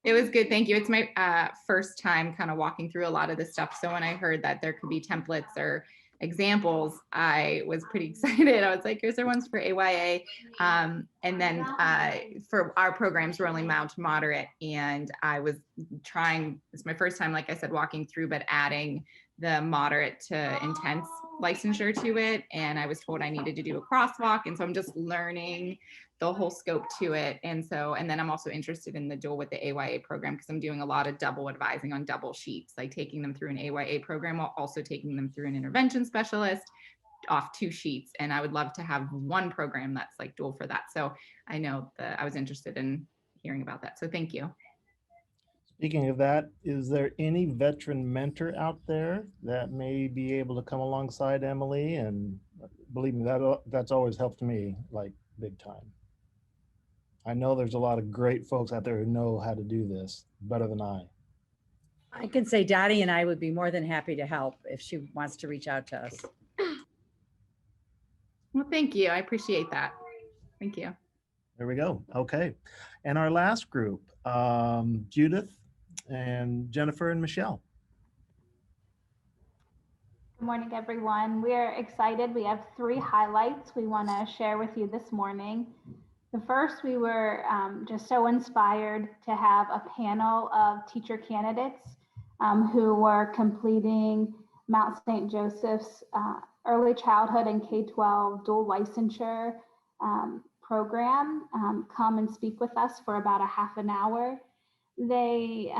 It was good. Thank you. It's my first time kind of walking through a lot of this stuff. So when I heard that there could be templates or examples, I was pretty excited. I was like, here's their ones for AYA. And then for our programs, we're only mild to moderate. And I was trying, it's my first time, like I said, walking through, but adding the moderate to intense licensure to it. And I was told I needed to do a crosswalk. And so I'm just learning the whole scope to it. And then I'm also interested in the dual with the AYA program, because I'm doing a lot of double advising on double sheets, like taking them through an AYA program while also taking them through an intervention specialist off 2 sheets. And I would love to have one program that's like dual for that. So I know that I was interested in hearing about that. So thank you. Speaking of that, is there any veteran mentor out there that may be able to come alongside Emily? And believe me, that's always helped me like big time. I know there's a lot of great folks out there who know how to do this better than I. I can say Dottie and I would be more than happy to help if she wants to reach out to us. Well, thank you. I appreciate that. Thank you. There we go. Okay. And our last group, Judith and Jennifer and Michelle. Good morning, everyone. We're excited. We have 3 highlights we want to share with you this morning. The first, we were just so inspired to have a panel of teacher candidates who were completing Mount St. Joseph's early childhood and K-12 dual licensure program come and speak with us for about a half an hour. They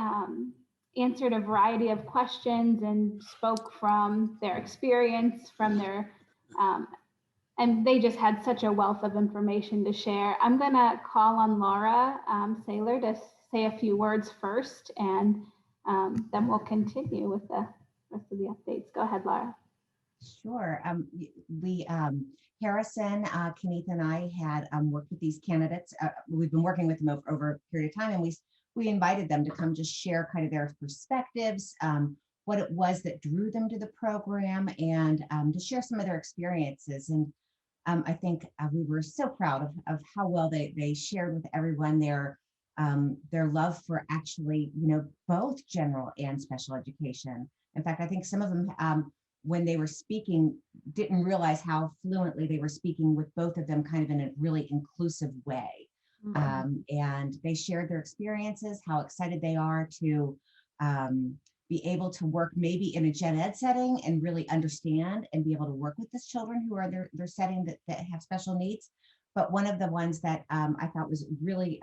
answered a variety of questions and spoke from their experience, from their, and they just had such a wealth of information to share. I'm gonna call on Laura Saylor to say a few words first, and then we'll continue with the rest of the updates. Go ahead, Laura. Sure. Harrison, Kenneth, and I had worked with these candidates. We've been working with them over a period of time, and we invited them to come just share kind of their perspectives, what it was that drew them to the program, and to share some of their experiences. And I think we were so proud of how well they shared with everyone their love for actually, both general and special education. In fact, I think some of them, when they were speaking, didn't realize how fluently they were speaking with both of them kind of in a really inclusive way. And they shared their experiences, how excited they are to be able to work maybe in a gen ed setting and really understand and be able to work with these children who are their setting that have special needs, But one of the ones that I thought was really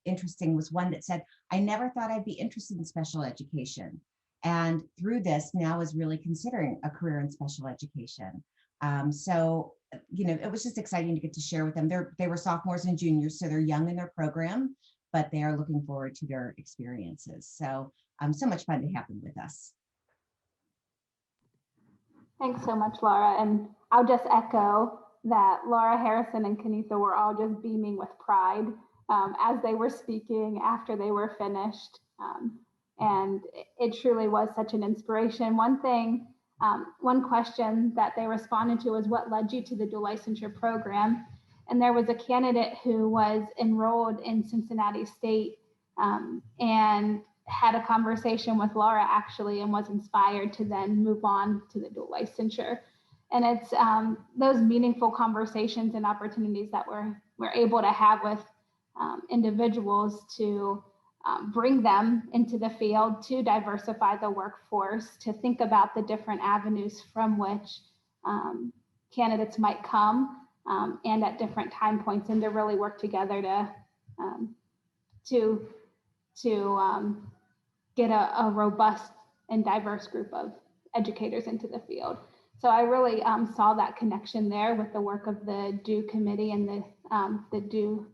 interesting was one that said, I never thought I'd be interested in special education. And through this now is really considering a career in special education. So, you know, it was just exciting to get to share with them. They were sophomores and juniors, so they're young in their program, but they are looking forward to their experiences. So so much fun to have them with us. Thanks so much, Laura. And I'll just echo that Laura Harrison and Kenitha were all just beaming with pride as they were speaking after they were finished. And it truly was such an inspiration. One question that they responded to was, what led you to the dual licensure program? And there was a candidate who was enrolled in Cincinnati State and had a conversation with Laura actually, and was inspired to then move on to the dual licensure. And it's those meaningful conversations and opportunities that we're able to have with individuals to bring them into the field, to diversify the workforce, to think about the different avenues from which candidates might come and at different time points, and to really work together to get a robust and diverse group of educators into the field. So I really saw that connection there with the work of the DO committee and the DO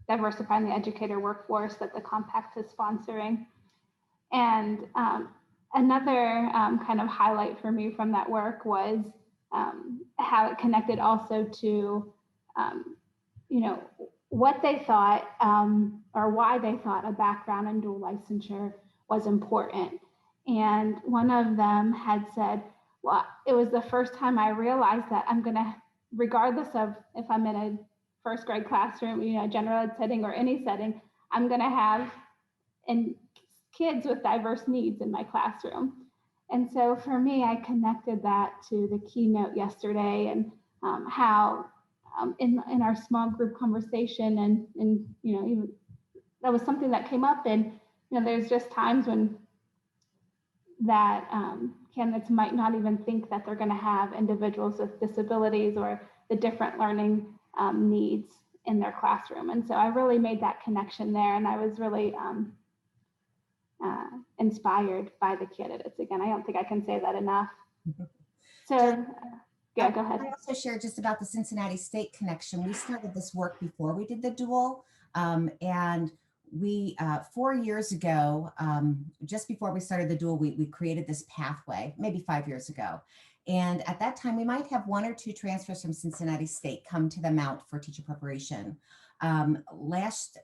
Diversifying the Educator Workforce that the Compact is sponsoring. And another kind of highlight for me from that work was how it connected also to, you know, what they thought or why they thought a background in dual licensure was important. And one of them had said, well, it was the first time I realized that I'm gonna, regardless of if I'm in a first grade classroom, you know, general ed setting or any setting, I'm gonna have kids with diverse needs in my classroom. And so for me, I connected that to the keynote yesterday and how in our small group conversation and you know, even that was something that came up. And you know, there's just times when that candidates might not even think that they're going to have individuals with disabilities or the different learning needs in their classroom. And so I really made that connection there, and I was really inspired by the candidates. Again, I don't think I can say that enough. So yeah, go ahead. I also shared just about the Cincinnati State connection. We started this work before we did the dual, and we 4 years ago, just before we started the dual, we created this pathway, maybe 5 years ago. And at that time, we might have 1 or 2 transfers from Cincinnati State come to the Mount for teacher preparation. Last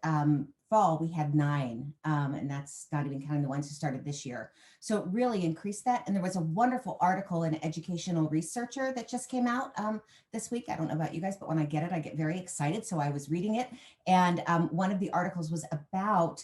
fall, we had 9, and that's not even counting the ones who started this year. So it really increased that. And there was a wonderful article in Educational Researcher that just came out this week. I don't know about you guys, but when I get it, I get very excited. So I was reading it. And one of the articles was about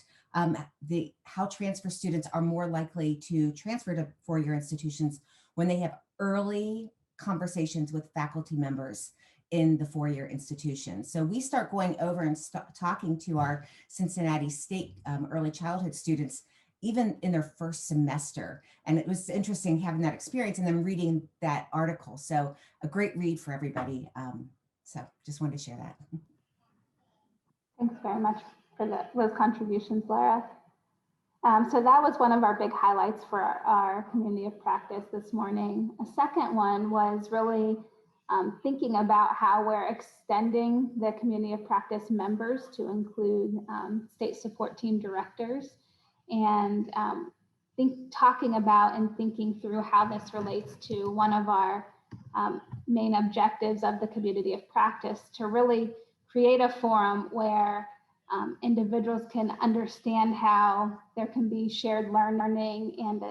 how transfer students are more likely to transfer to four-year institutions when they have early conversations with faculty members in the four-year institution. So we start going over and talking to our Cincinnati State early childhood students, even in their first semester. And it was interesting having that experience and then reading that article. So a great read for everybody. So just wanted to share that. Thanks very much for those contributions, Lara. So that was one of our big highlights for our community of practice this morning. A second one was really thinking about how we're extending the community of practice members to include state support team directors, and talking about and thinking through how this relates to one of our main objectives of the community of practice, to really create a forum where individuals can understand how there can be shared learning and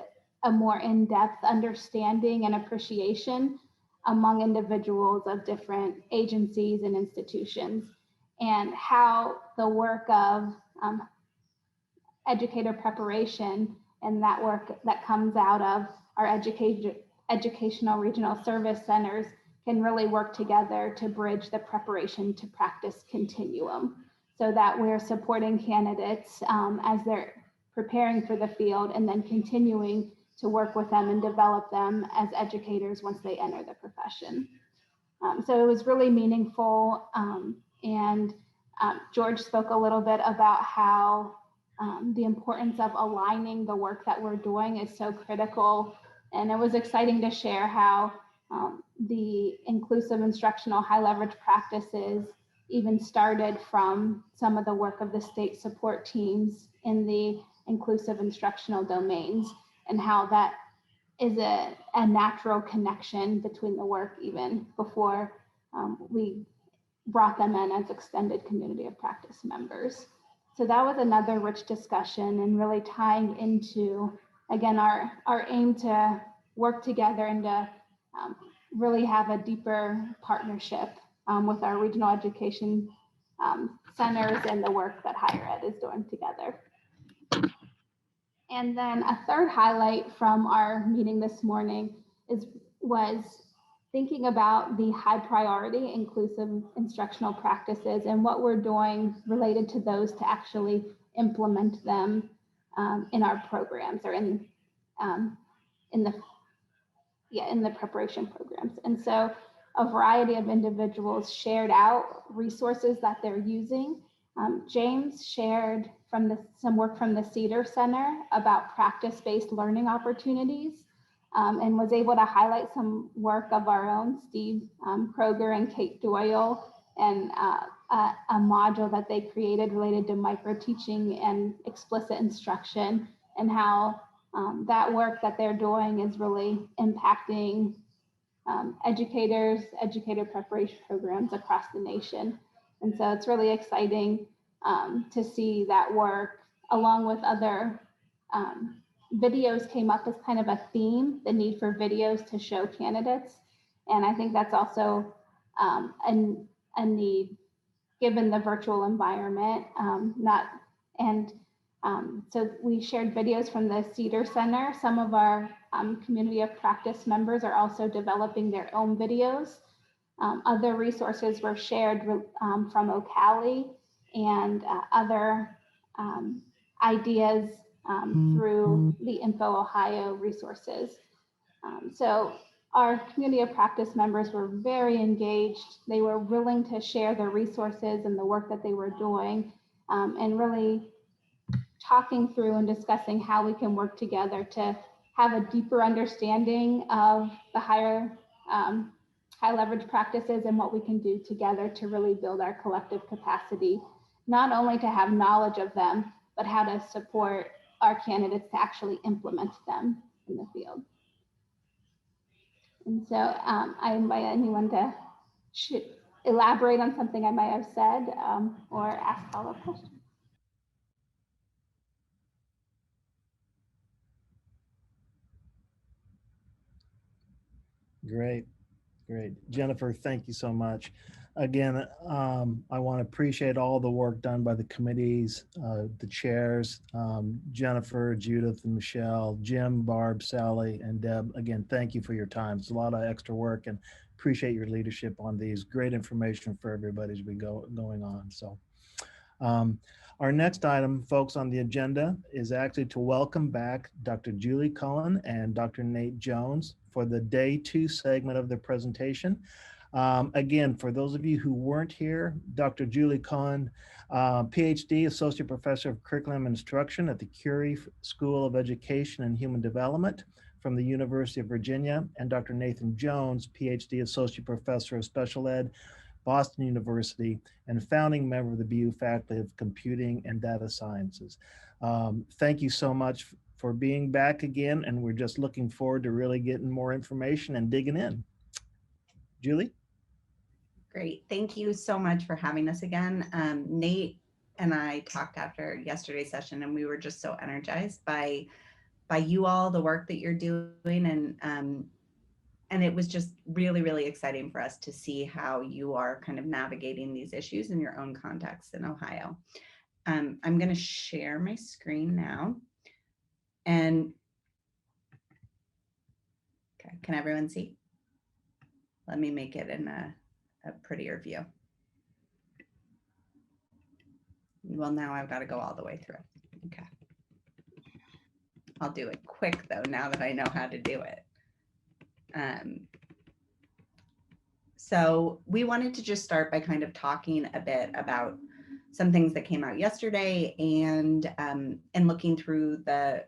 a more in-depth understanding and appreciation among individuals of different agencies and institutions, and how the work of educator preparation and that work that comes out of our educational regional service centers can really work together to bridge the preparation to practice continuum, so that we're supporting candidates as they're preparing for the field, and then continuing to work with them and develop them as educators once they enter the profession. So it was really meaningful. And George spoke a little bit about how the importance of aligning the work that we're doing is so critical. And it was exciting to share how the inclusive instructional high leverage practices even started from some of the work of the state support teams in the inclusive instructional domains, and how that is a natural connection between the work even before we brought them in as extended community of practice members. So that was another rich discussion, and really tying into, again, our aim to work together and to really have a deeper partnership with our regional education centers and the work that higher ed is doing together. And then a third highlight from our meeting this morning was thinking about the high priority inclusive instructional practices and what we're doing related to those to actually implement them in our programs, or in the preparation programs. And so a variety of individuals shared out resources that they're using. James shared some work from the Cedar Center about practice-based learning opportunities, and was able to highlight some work of our own, Steve Kroger and Kate Doyle, and a module that they created related to micro-teaching and explicit instruction, and how that work that they're doing is really impacting educator preparation programs across the nation. And so it's really exciting to see that work, along with other videos came up as kind of a theme, the need for videos to show candidates. And I think that's also a need given the virtual environment. So we shared videos from the Cedar Center. Some of our community of practice members are also developing their own videos. Other resources were shared from Ocali, and other ideas through the Info Ohio resources. So our community of practice members were very engaged. They were willing to share their resources and the work that they were doing, and really talking through and discussing how we can work together to have a deeper understanding of the high leverage practices and what we can do together to really build our collective capacity, not only to have knowledge of them, but how to support our candidates to actually implement them in the field. And so I invite anyone to elaborate on something I might have said, or ask follow-up questions. Great. Jennifer, thank you so much. Again, I want to appreciate all the work done by the committees, the chairs, Jennifer, Judith, and Michelle, Jim, Barb, Sally, and Deb. Again, thank you for your time. It's a lot of extra work, and appreciate your leadership on these. Great information for everybody as we going on. So our next item, folks, on the agenda is actually to welcome back Dr. Julie Cullen and Dr. Nate Jones for the day 2 segment of the presentation. Again, for those of you who weren't here, Dr. Julie Cullen, PhD, Associate Professor of Curriculum Instruction at the Curie School of Education and Human Development from the University of Virginia, and Dr. Nathan Jones, PhD, Associate Professor of Special Ed, Boston University, and founding member of the BU Faculty of Computing and Data Sciences. Thank you so much for being back again, and we're just looking forward to really getting more information and digging in. Julie? Great, thank you so much for having us again. Nate and I talked after yesterday's session, and we were just so energized by you all, the work that you're doing, and it was just really, really exciting for us to see how you are kind of navigating these issues in your own context in Ohio. I'm going to share my screen now. And okay, can everyone see? Let me make it in a prettier view. Well, now I've got to go all the way through. Okay. I'll do it quick though, now that I know how to do it. So we wanted to just start by kind of talking a bit about some things that came out yesterday and looking through the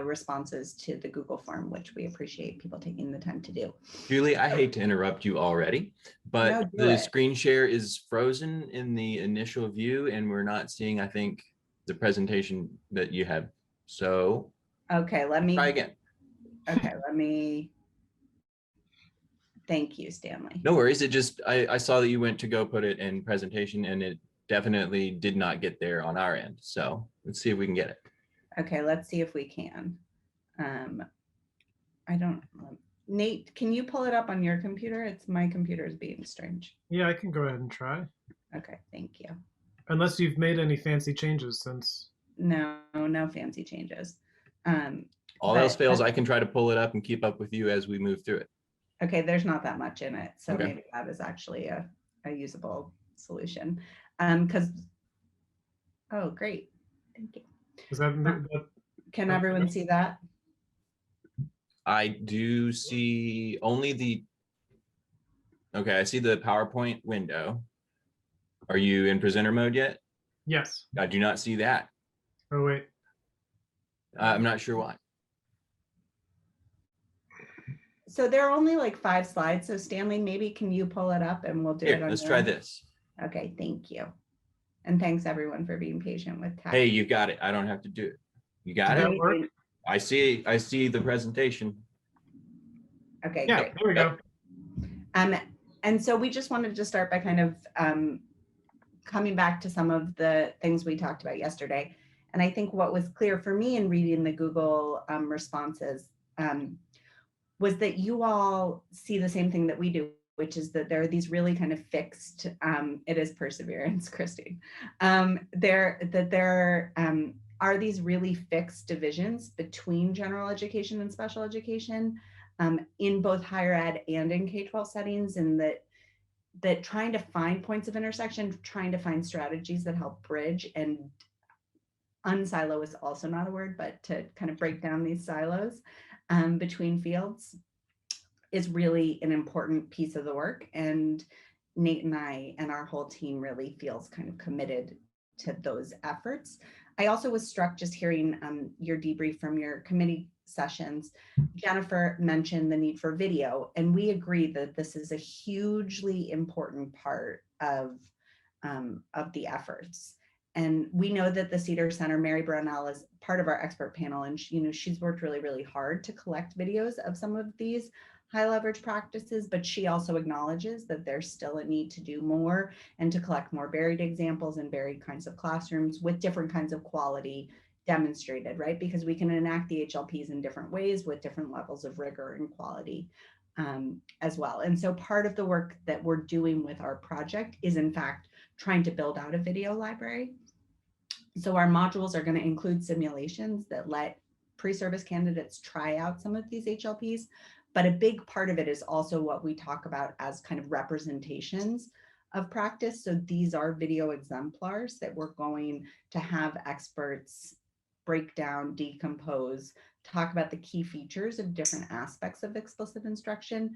responses to the Google form, which we appreciate people taking the time to do. Julie, I hate to interrupt you already, but No, do the it. screen share is frozen in the initial view and we're not seeing, I think, the presentation that you have. So Okay, let me try again. Okay, let me. Thank you, Stanley. No worries. It just, I saw that you went to go put it in presentation and it definitely did not get there on our end. So let's see if we can get it. Okay, let's see if we can. I don't, Nate, can you pull it up on your computer? It's my computer is being strange. Yeah, I can go ahead and try. Okay, thank you. Unless you've made any fancy changes since. No, no fancy changes. All But- else fails, I can try to pull it up and keep up with you as we move through it. Okay, there's not that much in it, so Okay. maybe that is actually a usable solution. Because, oh, great, thank you. Is that, Can everyone see that? I do see only the, okay, I see the PowerPoint window. Are you in presenter mode yet? yes. I do not see that. Oh, wait. I'm not sure why. So there are only like 5 slides. So Stanley, maybe can you pull it up and we'll do it Here, on let's your try end? this. Okay, thank you. And thanks everyone for being patient with tech. Hey, you got it. I don't have to do it. You got Did it? that work? I see the presentation. Okay, Yeah, great. there we go. And so we just wanted to start by kind of coming back to some of the things we talked about yesterday. And I think what was clear for me in reading the Google responses was that you all see the same thing that we do, which is that there are these really kind of fixed, it is perseverance, Christine. There are these really fixed divisions between general education and special education in both higher ed and in K-12 settings, and that trying to find points of intersection, trying to find strategies that help bridge and unsilo is also not a word, but to kind of break down these silos between fields is really an important piece of the work. And Nate and I and our whole team really feels kind of committed to those efforts. I also was struck just hearing your debrief from your committee sessions. Jennifer mentioned the need for video, and we agree that this is a hugely important part of the efforts. And we know that the Cedar Center, Mary Brownell, is part of our expert panel, and she's worked really, really hard to collect videos of some of these high leverage practices, but she also acknowledges that there's still a need to do more and to collect more varied examples in varied kinds of classrooms with different kinds of quality demonstrated, right? Because we can enact the HLPs in different ways with different levels of rigor and quality as well. And so part of the work that we're doing with our project is in fact trying to build out a video library. So our modules are going to include simulations that let pre-service candidates try out some of these HLPs, but a big part of it is also what we talk about as kind of representations of practice. So these are video exemplars that we're going to have experts break down, decompose, talk about the key features of different aspects of explicit instruction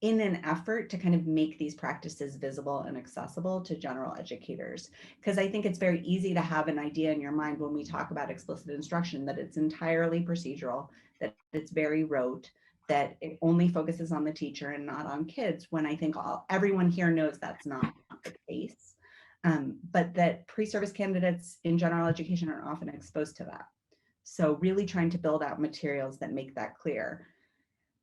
in an effort to kind of make these practices visible and accessible to general educators. Because I think it's very easy to have an idea in your mind when we talk about explicit instruction that it's entirely procedural, that it's very rote, that it only focuses on the teacher and not on kids, when I think everyone here knows that's not the case. But that pre-service candidates in general education are often exposed to that. So really trying to build out materials that make that clear.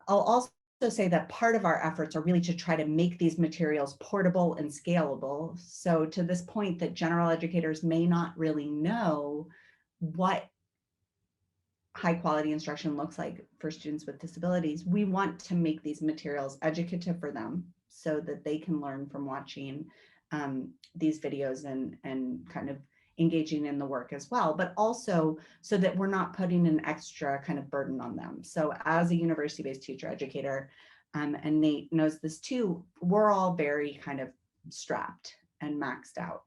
I'll also say that part of our efforts are really to try to make these materials portable and scalable. So to this point that general educators may not really know what high quality instruction looks like for students with disabilities, we want to make these materials educative for them so that they can learn from watching these videos and kind of engaging in the work as well, but also so that we're not putting an extra kind of burden on them. So as a university-based teacher educator, and Nate knows this too, we're all very kind of strapped and maxed out.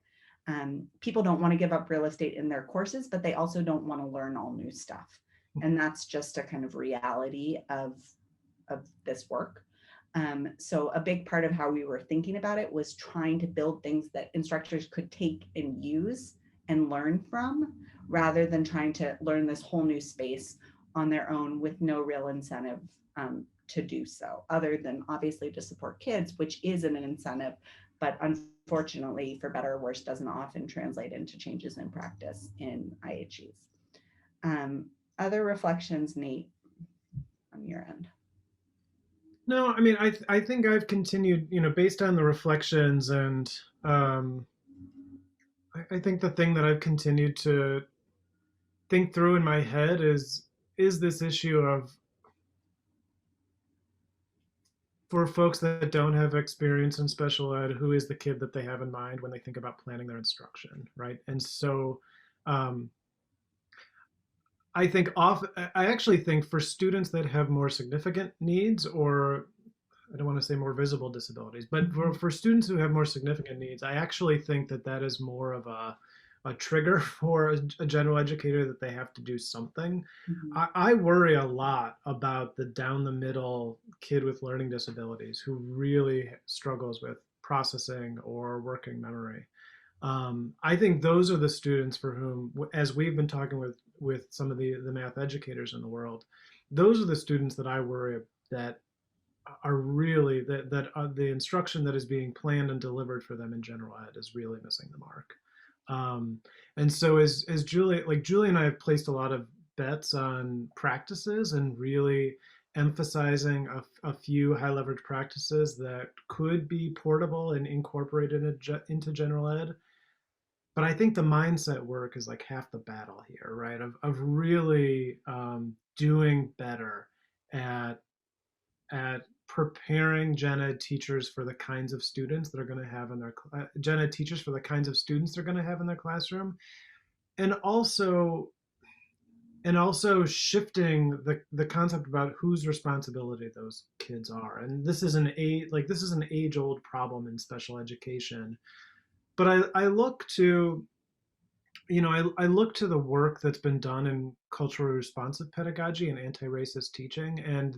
People don't want to give up real estate in their courses, but they also don't want to learn all new stuff. And that's just a kind of reality of this work. So a big part of how we were thinking about it was trying to build things that instructors could take and use and learn from, rather than trying to learn this whole new space on their own with no real incentive to do so, other than obviously to support kids, which is an incentive, but unfortunately, for better or worse, doesn't often translate into changes in practice in IHEs. Other reflections, Nate, on your end? No, I mean, I think I've continued, based on the reflections, and I think the thing that I've continued to think through in my head is this issue of, for folks that don't have experience in special ed, who is the kid that they have in mind when they think about planning their instruction, right? And so I actually think for students that have more significant needs, or I don't want to say more visible disabilities, but for students who have more significant needs, I actually think that is more of a trigger for a general educator, that they have to do something. I worry a lot about the down the middle kid with learning disabilities who really struggles with processing or working memory. I think those are the students for whom, as we've been talking with some of the math educators in the world, those are the students that I worry that are really, that the instruction that is being planned and delivered for them in general ed is really missing the mark. And so as Julie and I have placed a lot of bets on practices and really emphasizing a few high leverage practices that could be portable and incorporated into general ed. But I think the mindset work is like half the battle here, right? Of really doing better at preparing gen ed teachers for the kinds of students that are going to have in their gen ed teachers for the kinds of students they're going to have in their classroom, and also shifting the concept about whose responsibility those kids are. And this is an age-old problem in special education. But I look to, I look to the work that's been done in culturally responsive pedagogy and anti-racist teaching, and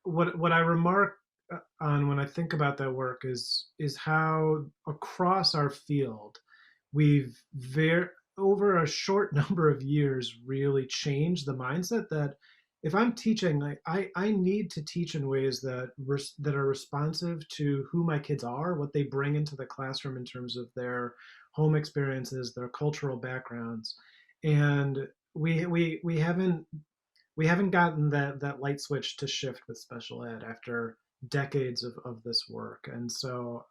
what I remark on when I think about that work is how across our field we've over a short number of years really changed the mindset that if I'm teaching, I need to teach in ways that are responsive to who my kids are, what they bring into the classroom in terms of their home experiences, their cultural backgrounds, and we haven't gotten that light switch to shift with special ed after decades of this work. And so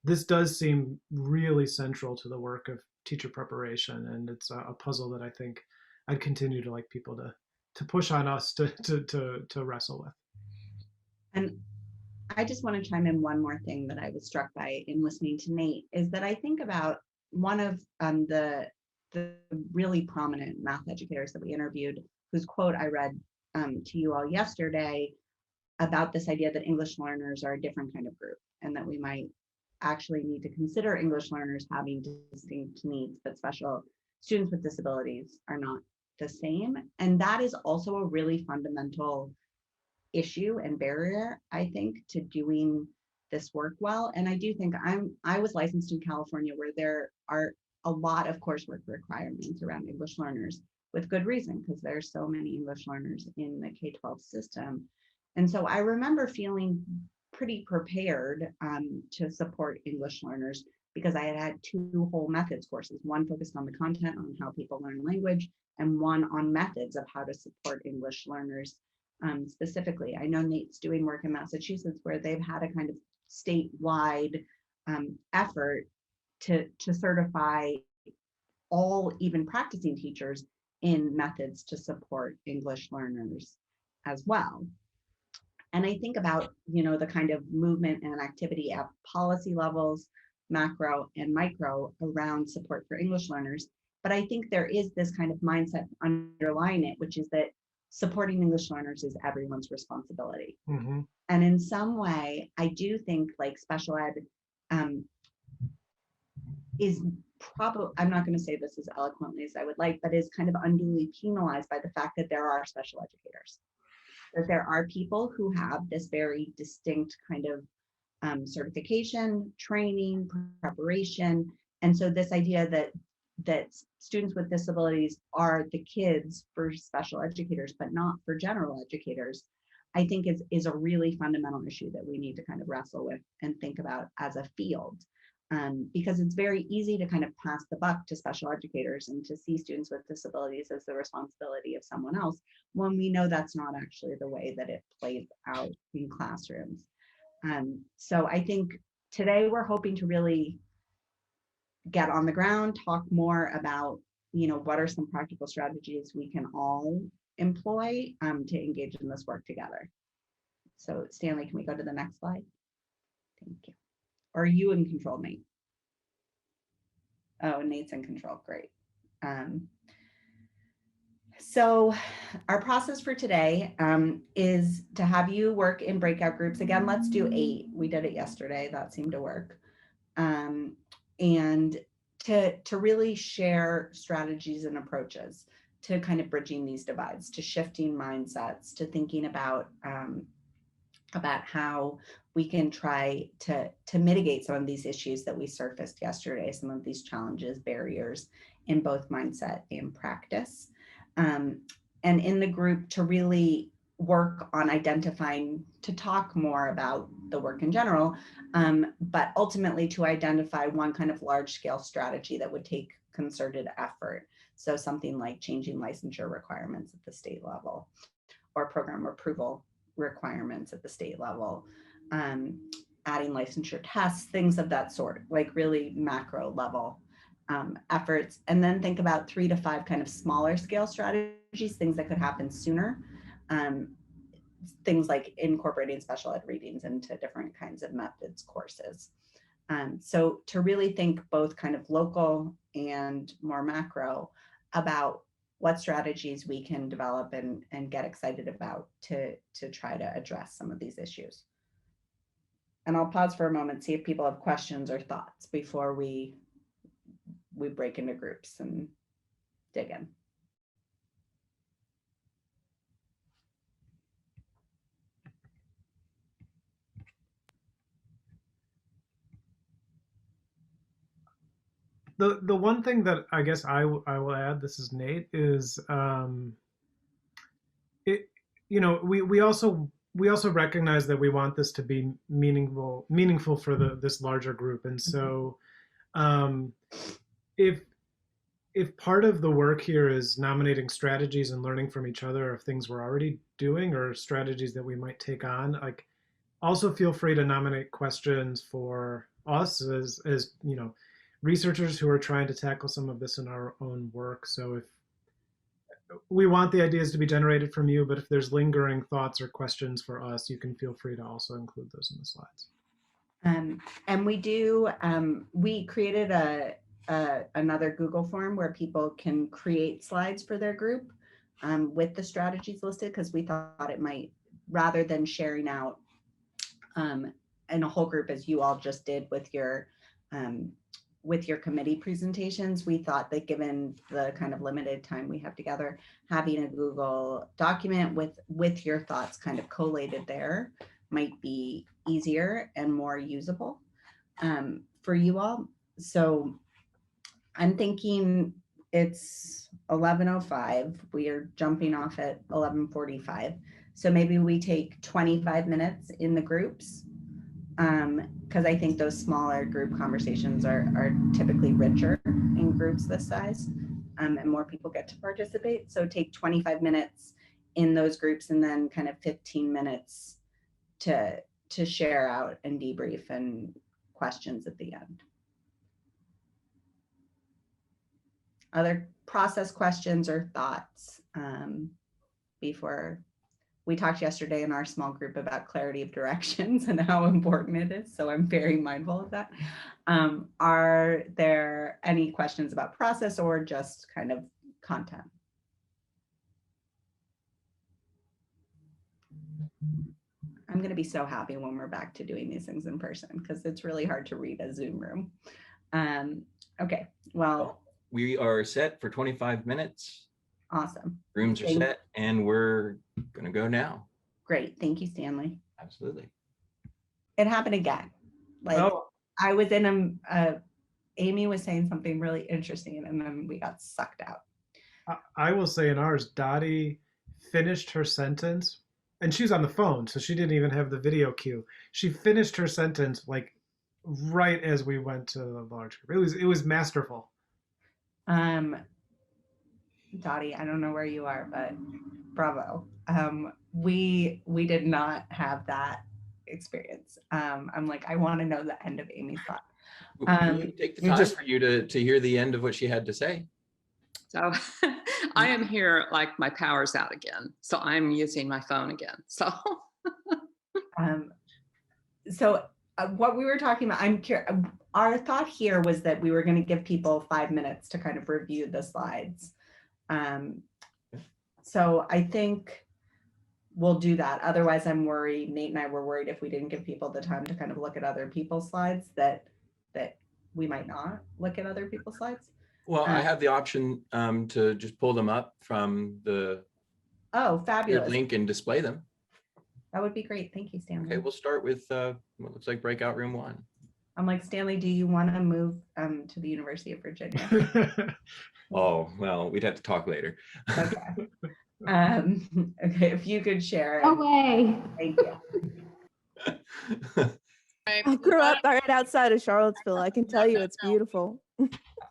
this does seem really central to the work of teacher preparation, and it's a puzzle that I think I'd continue to like people to push on us to wrestle with. And I just want to chime in one more thing that I was struck by in listening to Nate, is that I think about one of the really prominent math educators that we interviewed, whose quote I read to you all yesterday about this idea that English learners are a different kind of group, and that we might actually need to consider English learners having distinct needs, but special students with disabilities are not the same. And that is also a really fundamental issue and barrier, I think, to doing this work well. And I do think I was licensed in California, where there are a lot of coursework requirements around English learners, with good reason, because there's so many English learners in the K-12 system. And so I remember feeling pretty prepared to support English learners, because I had two whole methods courses, one focused on the content, on how people learn language, and one on methods of how to support English learners specifically. I know Nate's doing work in Massachusetts where they've had a kind of statewide effort to certify all even practicing teachers in methods to support English learners as well. And I think about, the kind of movement and activity at policy levels, macro and micro, around support for English learners. But I think there is this kind of mindset underlying it, which is that supporting English learners is everyone's responsibility. Mm-hmm. And in some way, I do think like special ed is probably, I'm not going to say this as eloquently as I would like, but is kind of unduly penalized by the fact that there are special educators. that there are people who have this very distinct kind of certification, training, preparation. And so this idea that students with disabilities are the kids for special educators, but not for general educators, I think is a really fundamental issue that we need to kind of wrestle with and think about as a field. Because it's very easy to kind of pass the buck to special educators and to see students with disabilities as the responsibility of someone else, when we know that's not actually the way that it plays out in classrooms. So I think today we're hoping to really get on the ground, talk more about, what are some practical strategies we can all employ to engage in this work together. So Stanley, can we go to the next slide? Thank you. Or are you in control, Nate? Oh, Nate's in control, great. So our process for today is to have you work in breakout groups. Again, let's do 8. We did it yesterday, that seemed to work. And to really share strategies and approaches to kind of bridging these divides, to shifting mindsets, to thinking about how we can try to mitigate some of these issues that we surfaced yesterday, some of these challenges, barriers in both mindset and practice. And in the group to really work on identifying, to talk more about the work in general, but ultimately to identify one kind of large scale strategy that would take concerted effort. So something like changing licensure requirements at the state level, or program approval requirements at the state level, adding licensure tests, things of that sort, like really macro level efforts. And then think about 3 to 5 kind of smaller scale strategies, things that could happen sooner. Things like incorporating special ed readings into different kinds of methods courses. So to really think both kind of local and more macro about what strategies we can develop and get excited about to try to address some of these issues. And I'll pause for a moment, see if people have questions or thoughts before we break into groups and dig in. The one thing that I guess I will add, this is Nate, is we also recognize that we want this to be meaningful for this larger group, and so if part of the work here is nominating strategies and learning from each other of things we're already doing or strategies that we might take on, like, also feel free to nominate questions for us as researchers who are trying to tackle some of this in our own work. So if we want the ideas to be generated from you, but if there's lingering thoughts or questions for us, you can feel free to also include those in the slides. And we created another Google form where people can create slides for their group with the strategies listed, because we thought it might, rather than sharing out in a whole group as you all just did with your committee presentations, we thought that given the kind of limited time we have together, having a Google document with your thoughts kind of collated there might be easier and more usable for you all. So I'm thinking it's 11:05. We are jumping off at 11:45. So maybe we take 25 minutes in the groups, because I think those smaller group conversations are typically richer in groups this size, and more people get to participate. So take 25 minutes in those groups, and then kind of 15 minutes to share out and debrief and questions at the end. Other process questions or thoughts before? We talked yesterday in our small group about clarity of directions and how important it is, so I'm very mindful of that. Are there any questions about process or just kind of content? I'm going to be so happy when we're back to doing these things in person, because it's really hard to read a Zoom room. Okay, well. We are set for 25 minutes. Awesome. Rooms are set, and we're going to go now. Great. Thank you, Stanley. Absolutely. It happened again. Like Oh. I was in Amy was saying something really interesting and then we got sucked out. I will say in ours, Dottie finished her sentence and she was on the phone, so she didn't even have the video cue. She finished her sentence like right as we went to the large group. It was masterful. Dottie, I don't know where you are, but bravo. We did not have that experience. I'm like, I want to know the end of Amy's thought. We can take the time for you to hear the end of what she had to say. So I am here like my power's out again. So I'm using my phone again. So what we were talking about, I'm curious, our thought here was that we were going to give people 5 minutes to kind of review the slides. So I think we'll do that. Otherwise, I'm worried, Nate and I were worried if we didn't give people the time to kind of look at other people's slides that we might not look at other people's slides. Well, I have the option to just pull them up from the fabulous link and display them. That would be great. Thank you, Stanley. Okay, we'll start with what looks like breakout room 1. I'm like, Stanley, do you want to move to the University of Virginia? Oh, well, we'd have to talk later. Okay. Okay, if you could share. Away. Thank you. I grew up right outside of Charlottesville. I can tell you it's beautiful.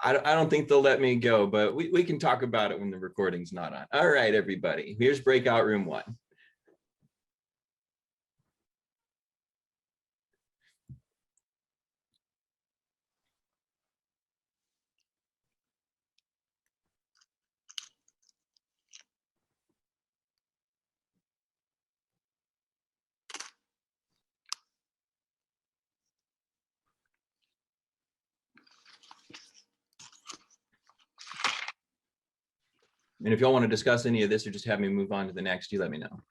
I don't think they'll let me go, but we can talk about it when the recording's not on. All right, everybody, here's breakout room 1. And if y'all want to discuss any of this or just have me move on to the next, you let me know.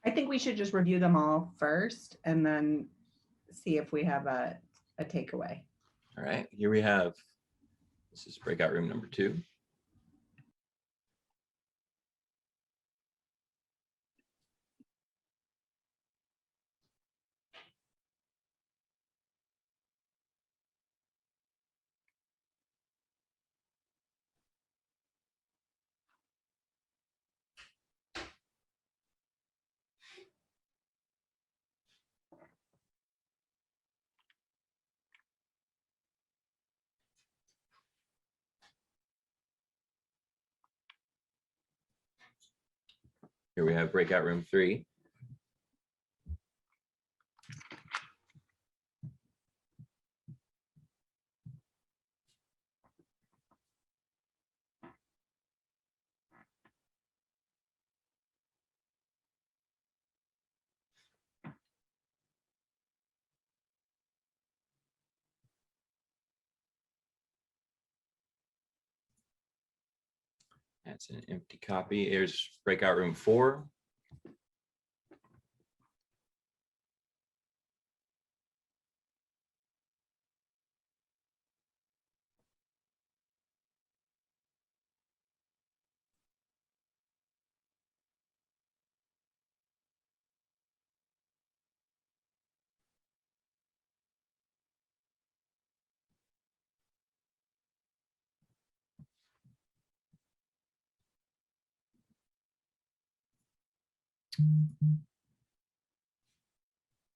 I think we should just review them all first and then see if we have a takeaway. All right, here we have, this is breakout room number 2. Here we have breakout room 3. That's an empty copy. Here's breakout room 4.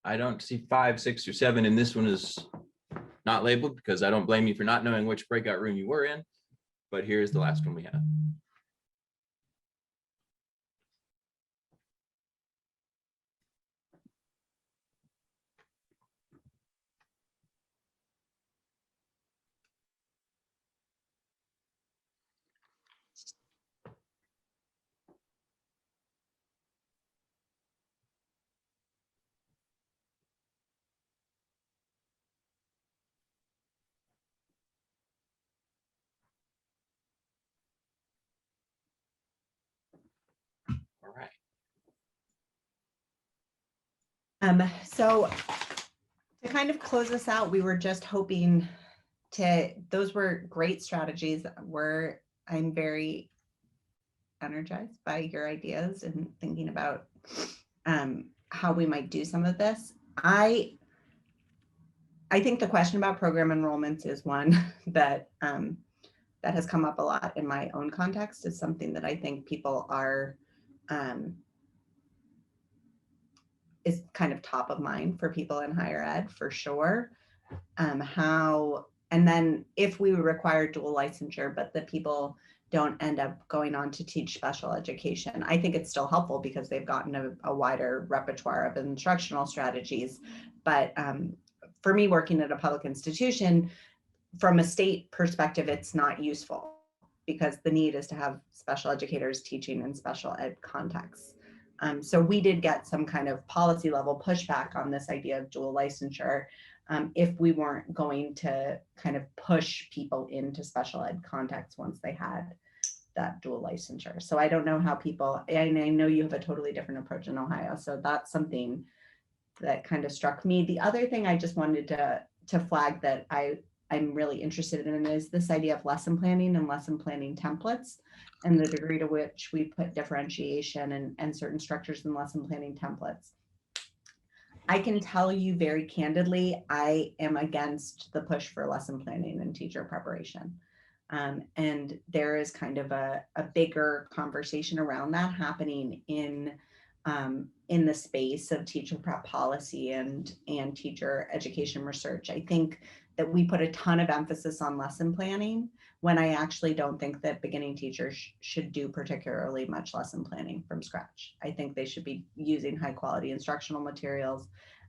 I don't see 5, 6, or 7, and this one is not labeled because I don't blame you for not knowing which breakout room you were in, but here's the last one we have. All right. So to kind of close this out, we were just hoping those were great strategies. I'm very energized by your ideas and thinking about how we might do some of this. I think the question about program enrollments is one that that has come up a lot in my own context. Is something that I think people are is kind of top of mind for people in higher ed for sure. And then if we require dual licensure, but the people don't end up going on to teach special education, I think it's still helpful because they've gotten a wider repertoire of instructional strategies. But for me, working at a public institution, from a state perspective, it's not useful because the need is to have special educators teaching in special ed contexts. So we did get some kind of policy level pushback on this idea of dual licensure if we weren't going to kind of push people into special ed contexts once they had that dual licensure. So I don't know how people, and I know you have a totally different approach in Ohio. So that's something that kind of struck me. The other thing I just wanted to flag that I'm really interested in is this idea of lesson planning and lesson planning templates and the degree to which we put differentiation and certain structures in lesson planning templates. I can tell you very candidly, I am against the push for lesson planning and teacher preparation. And there is kind of a bigger conversation around that happening in the space of teacher prep policy and teacher education research. I think that we put a ton of emphasis on lesson planning when I actually don't think that beginning teachers should do particularly much lesson planning from scratch. I think they should be using high quality instructional materials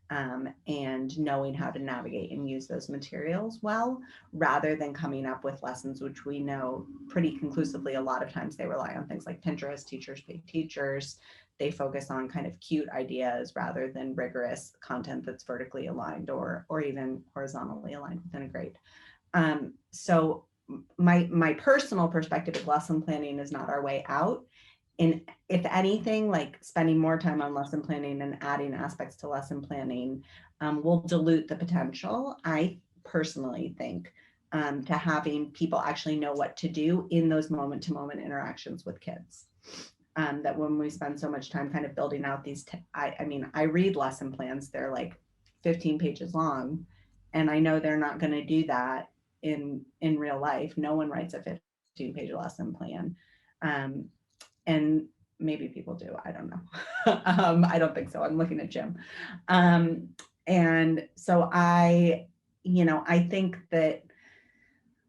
and knowing how to navigate and use those materials well, rather than coming up with lessons, which we know pretty conclusively a lot of times they rely on things like Pinterest, Teachers Pay Teachers. They focus on kind of cute ideas rather than rigorous content that's vertically aligned or even horizontally aligned within a grade. So my personal perspective is lesson planning is not our way out. And if anything, like spending more time on lesson planning and adding aspects to lesson planning will dilute the potential, I personally think, to having people actually know what to do in those moment-to-moment interactions with kids. That when we spend so much time kind of building out these, I mean, I read lesson plans, they're like 15 pages long, and I know they're not going to do that in real life. No one writes a 15-page lesson plan. And maybe people do, I don't know. I don't think so. I'm looking at Jim. And so I think that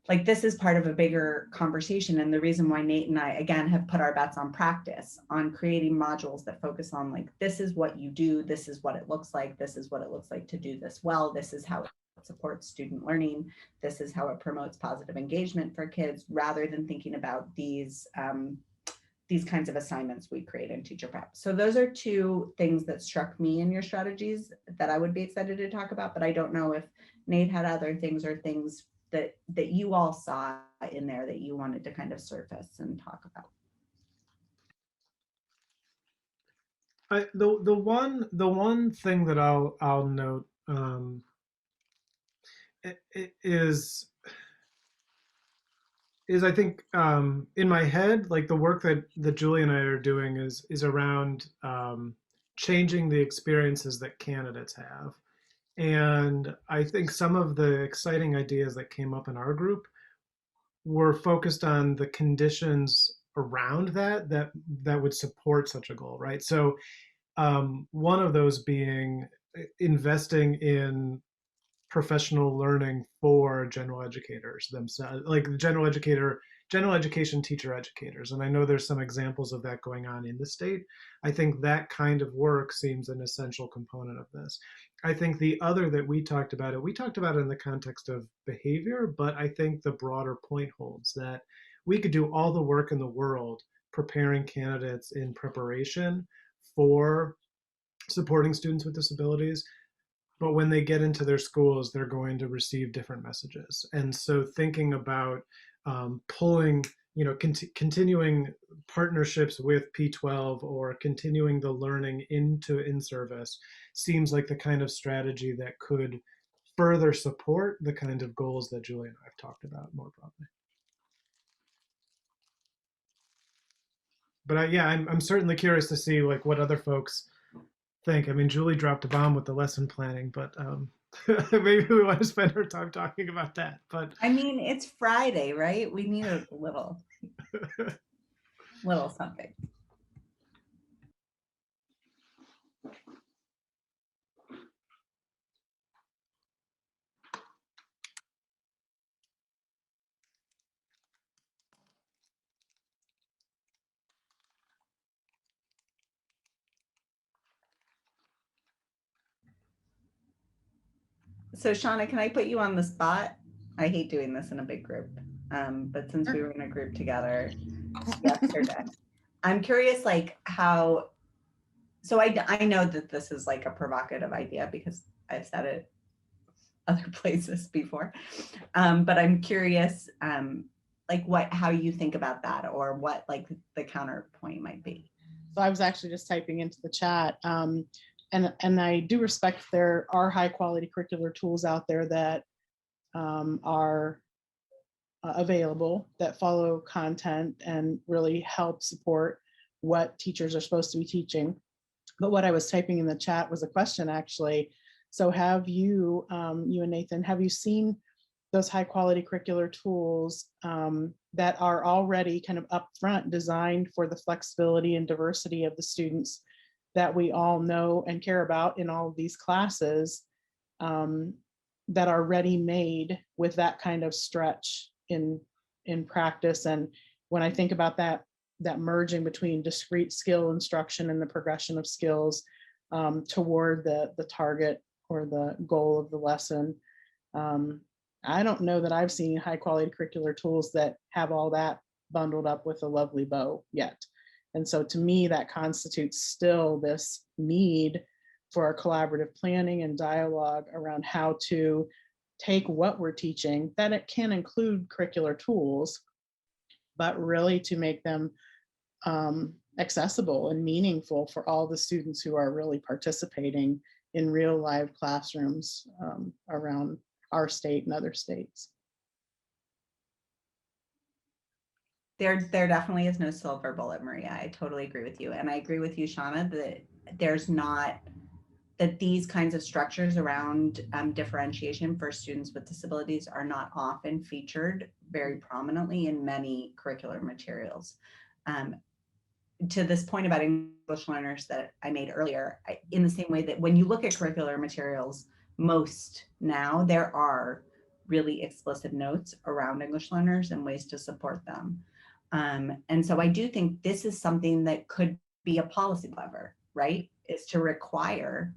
like this is part of a bigger conversation. And the reason why Nate and I, again, have put our bets on practice, on creating modules that focus on like, this is what you do, this is what it looks like, this is what it looks like to do this well, this is how it supports student learning, this is how it promotes positive engagement for kids, rather than thinking about these kinds of assignments we create in teacher prep. So those are two things that struck me in your strategies that I would be excited to talk about, but I don't know if Nate had other things or things that you all saw in there that you wanted to kind of surface and talk about. The one thing that I'll note is I think in my head, like the work that Julie and I are doing is around changing the experiences that candidates have. And I think some of the exciting ideas that came up in our group were focused on the conditions around that would support such a goal, right? So one of those being investing in professional learning for general educators themselves, like general education teacher educators. And I know there's some examples of that going on in the state. I think that kind of work seems an essential component of this. I think the other that we talked about it in the context of behavior, but I think the broader point holds that we could do all the work in the world preparing candidates in preparation for supporting students with disabilities. But when they get into their schools, they're going to receive different messages. And so thinking about pulling, continuing partnerships with P12 or continuing the learning into in-service seems like the kind of strategy that could further support the kind of goals that Julie and I have talked about more broadly. Yeah, I'm certainly curious to see like what other folks think. I mean, Julie dropped a bomb with the lesson planning, but maybe we want to spend our time talking about that. But I mean, it's Friday, right? We need a little something. So Shauna, can I put you on the spot? I hate doing this in a big group, but since we were in a group together yesterday, I'm curious like how, so I know that this is like a provocative idea because I've said it other places before, but I'm curious like how you think about that or what like the counterpoint might be. So I was actually just typing into the chat. And I do respect there are high quality curricular tools out there that are available, that follow content and really help support what teachers are supposed to be teaching. But what I was typing in the chat was a question actually. So have you, you and Nathan, have you seen those high quality curricular tools that are already kind of upfront designed for the flexibility and diversity of the students that we all know and care about in all of these classes, that are ready made with that kind of stretch in practice? And when I think about that merging between discrete skill instruction and the progression of skills toward the target or the goal of the lesson, I don't know that I've seen high quality curricular tools that have all that bundled up with a lovely bow yet. And so to me, that constitutes still this need for a collaborative planning and dialogue around how to take what we're teaching, that it can include curricular tools, but really to make them accessible and meaningful for all the students who are really participating in real live classrooms around our state and other states. There definitely is no silver bullet, Maria. I totally agree with you. And I agree with you, Shauna, that these kinds of structures around differentiation for students with disabilities are not often featured very prominently in many curricular materials. To this point about English learners that I made earlier, in the same way that when you look at curricular materials, most now there are really explicit notes around English learners and ways to support them. And so I do think this is something that could be a policy lever, right? Is to require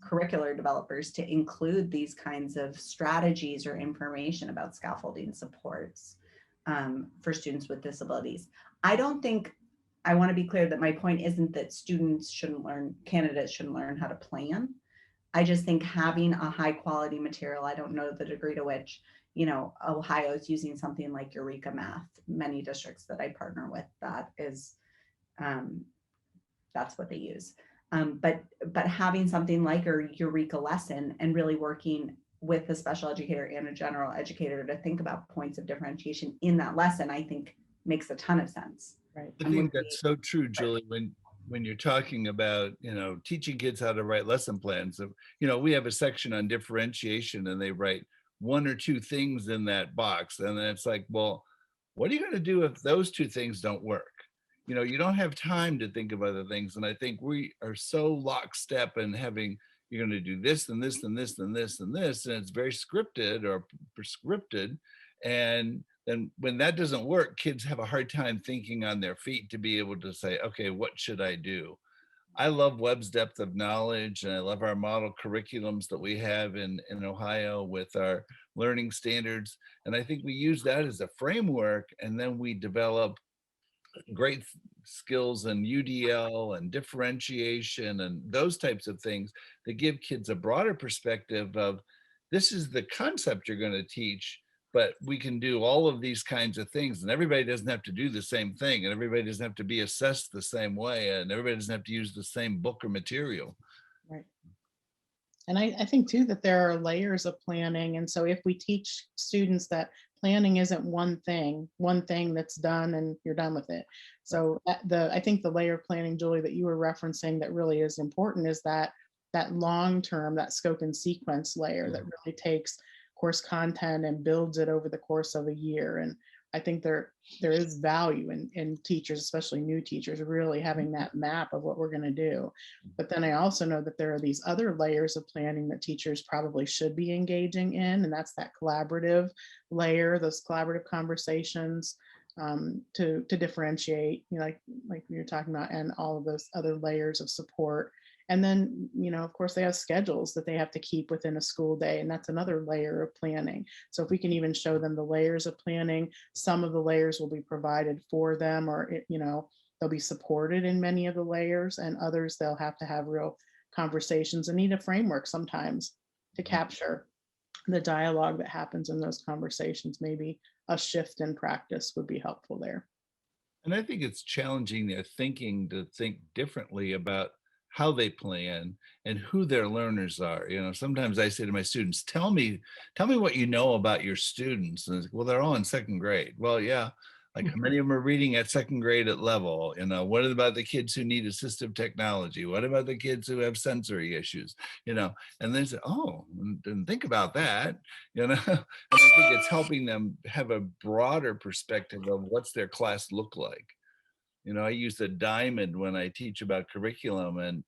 curricular developers to include these kinds of strategies or information about scaffolding supports for students with disabilities. I want to be clear that my point isn't that candidates shouldn't learn how to plan. I just think having a high quality material, I don't know the degree to which, Ohio is using something like Eureka Math. Many districts that I partner with, that's what they use. But having something like a Eureka lesson and really working with a special educator and a general educator to think about points of differentiation in that lesson, I think makes a ton of sense. Right. I think that's so true, Julie, when you're talking about, teaching kids how to write lesson plans. We have a section on differentiation and they write one or two things in that box. And then it's like, well, what are you going to do if those two things don't work? You don't have time to think of other things. And I think we are so lockstep in having, you're going to do this and this and this and this and this, and it's very scripted or prescripted. And then when that doesn't work, kids have a hard time thinking on their feet to be able to say, okay, what should I do? I love Webb's depth of knowledge, and I love our model curriculums that we have in Ohio with our learning standards. And I think we use that as a framework, and then we develop great skills in UDL and differentiation and those types of things that give kids a broader perspective of this is the concept you're going to teach, but we can do all of these kinds of things, and everybody doesn't have to do the same thing, and everybody doesn't have to be assessed the same way, and everybody doesn't have to use the same book or material. Right. And I think too that there are layers of planning. And so if we teach students that planning isn't one thing that's done and you're done with it. So I think the layer planning, Julie, that you were referencing that really is important is that long term, that scope and sequence layer that really takes course content and builds it over the course of a year. And I think there is value in teachers, especially new teachers, really having that map of what we're going to do. But then I also know that there are these other layers of planning that teachers probably should be engaging in, and that's that collaborative layer, those collaborative conversations to differentiate, like you're talking about, and all of those other layers of support. And then, of course, they have schedules that they have to keep within a school day, and that's another layer of planning. So if we can even show them the layers of planning, some of the layers will be provided for them, or they'll be supported in many of the layers, and others they'll have to have real conversations and need a framework sometimes to capture the dialogue that happens in those conversations. Maybe a shift in practice would be helpful there. And I think it's challenging their thinking to think differently about how they plan and who their learners are. Sometimes I say to my students, tell me what you know about your students. And well, they're all in second grade. Well, yeah, like how many of them are reading at second grade at level? What about the kids who need assistive technology? What about the kids who have sensory issues? And they say, oh, didn't think about that. And I think it's helping them have a broader perspective of what's their class look like. I use the diamond when I teach about curriculum, and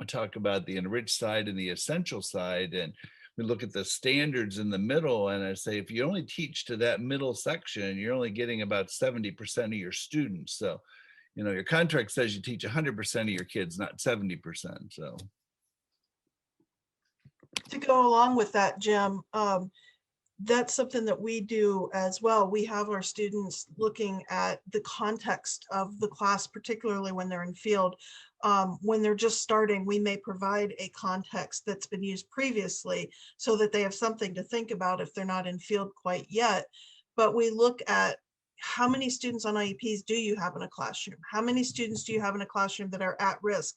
I talk about the enriched side and the essential side. And we look at the standards in the middle, and I say, if you only teach to that middle section, you're only getting about 70% of your students. So, your contract says you teach 100% of your kids, not 70%. So. To go along with that, Jim, that's something that we do as well. We have our students looking at the context of the class, particularly when they're in field. When they're just starting, we may provide a context that's been used previously so that they have something to think about if they're not in field quite yet. But we look at how many students on IEPs do you have in a classroom? How many students do you have in a classroom that are at risk?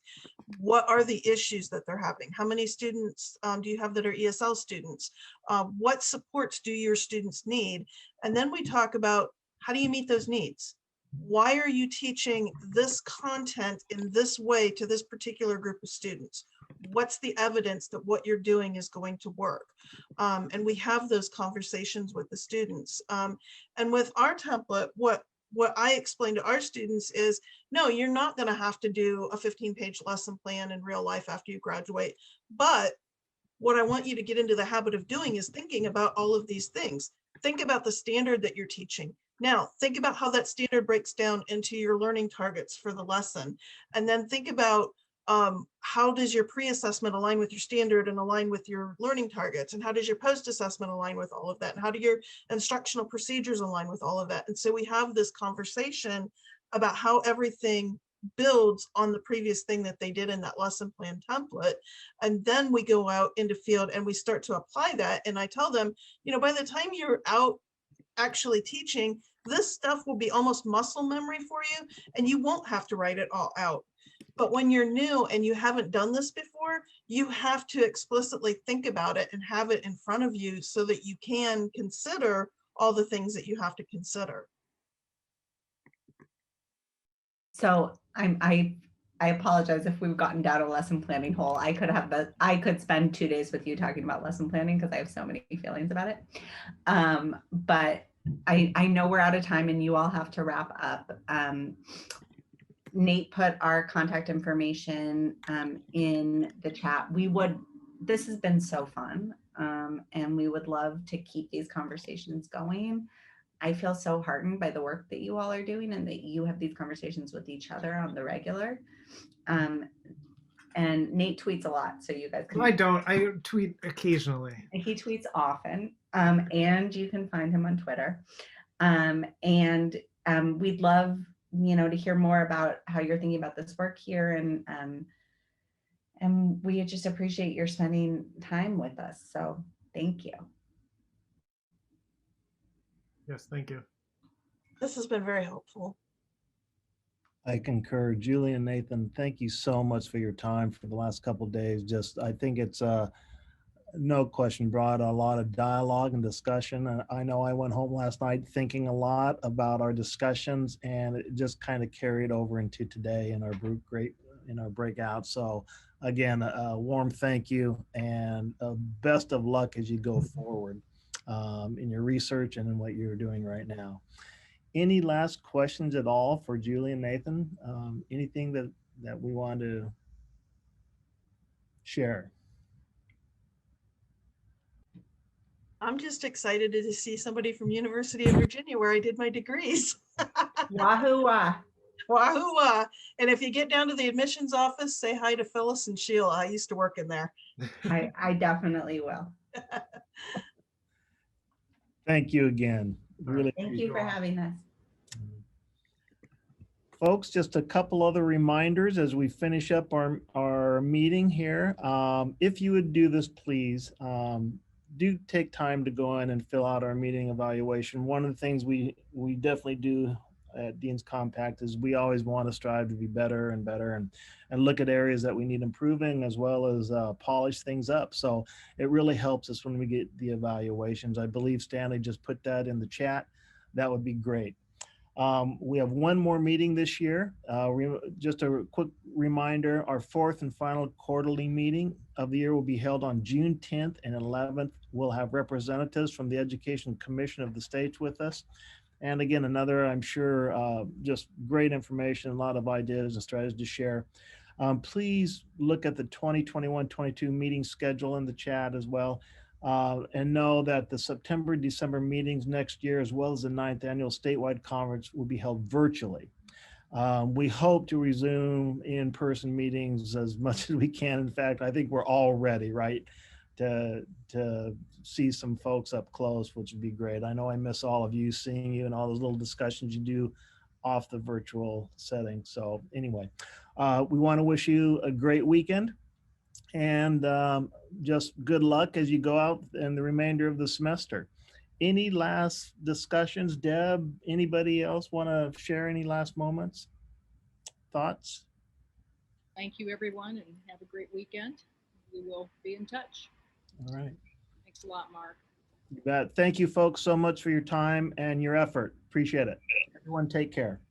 What are the issues that they're having? How many students do you have that are ESL students? What supports do your students need? And then we talk about, how do you meet those needs? Why are you teaching this content in this way to this particular group of students? What's the evidence that what you're doing is going to work? And we have those conversations with the students. And with our template, what I explain to our students is, no, you're not going to have to do a 15-page lesson plan in real life after you graduate. But what I want you to get into the habit of doing is thinking about all of these things. Think about the standard that you're teaching. Now, think about how that standard breaks down into your learning targets for the lesson. And then think about how does your pre-assessment align with your standard and align with your learning targets? And how does your post-assessment align with all of that? And how do your instructional procedures align with all of that? And so we have this conversation about how everything builds on the previous thing that they did in that lesson plan template. And then we go out into field and we start to apply that. And I tell them, by the time you're out actually teaching, this stuff will be almost muscle memory for you, and you won't have to write it all out. But when you're new and you haven't done this before, you have to explicitly think about it and have it in front of you so that you can consider all the things that you have to consider. So I apologize if we've gotten down a lesson planning hole. I could spend 2 days with you talking about lesson planning because I have so many feelings about it. But I know we're out of time and you all have to wrap up. Nate put our contact information in the chat. This has been so fun, and we would love to keep these conversations going. I feel so heartened by the work that you all are doing and that you have these conversations with each other on the regular. And Nate tweets a lot, so you guys can. I don't. I tweet occasionally. He tweets often, and you can find him on Twitter. And we'd love, to hear more about how you're thinking about this work here, and we just appreciate your spending time with us. So thank you. Yes, thank you. This has been very helpful. I concur. Julie and Nathan, thank you so much for your time for the last couple of days. I think it's no question, brought a lot of dialogue and discussion. And I know I went home last night thinking a lot about our discussions, and it just kind of carried over into today in our breakout. So again, a warm thank you, and best of luck as you go forward in your research and in what you're doing right now. Any last questions at all for Julie and Nathan? Anything that we want to share? I'm just excited to see somebody from University of Virginia where I did my degrees. Wahoo wah. Wahoo wah. And if you get down to the admissions office, say hi to Phyllis and Sheila. I used to work in there. I definitely will. Thank you again. Really Thank you for having us. folks, just a couple other reminders as we finish up our meeting here. If you would do this, please, do take time to go in and fill out our meeting evaluation. One of the things we definitely do at Dean's Compact is we always want to strive to be better and better and look at areas that we need improving, as well as polish things up. So it really helps us when we get the evaluations. I believe Stanley just put that in the chat. That would be great. We have one more meeting this year. Just a quick reminder, our fourth and final quarterly meeting of the year will be held on June 10th and 11th. We'll have representatives from the Education Commission of the states with us. And again, another, I'm sure, just great information, a lot of ideas and strategies to share. Please look at the 2021-22 meeting schedule in the chat as well. And know that the September, December meetings next year, as well as the 9th annual statewide conference, will be held virtually. We hope to resume in-person meetings as much as we can. In fact, I think we're all ready, right, to see some folks up close, which would be great. I know I miss all of you, seeing you and all those little discussions you do off the virtual setting. So anyway, we want to wish you a great weekend. And just good luck as you go out in the remainder of the semester. Any last discussions? Deb, anybody else want to share any last moments, thoughts? Thank you, everyone, and have a great weekend. We will be in touch. All right. Thanks a lot, Mark. You bet. Thank you folks so much for your time and your effort. Appreciate it. Everyone take care.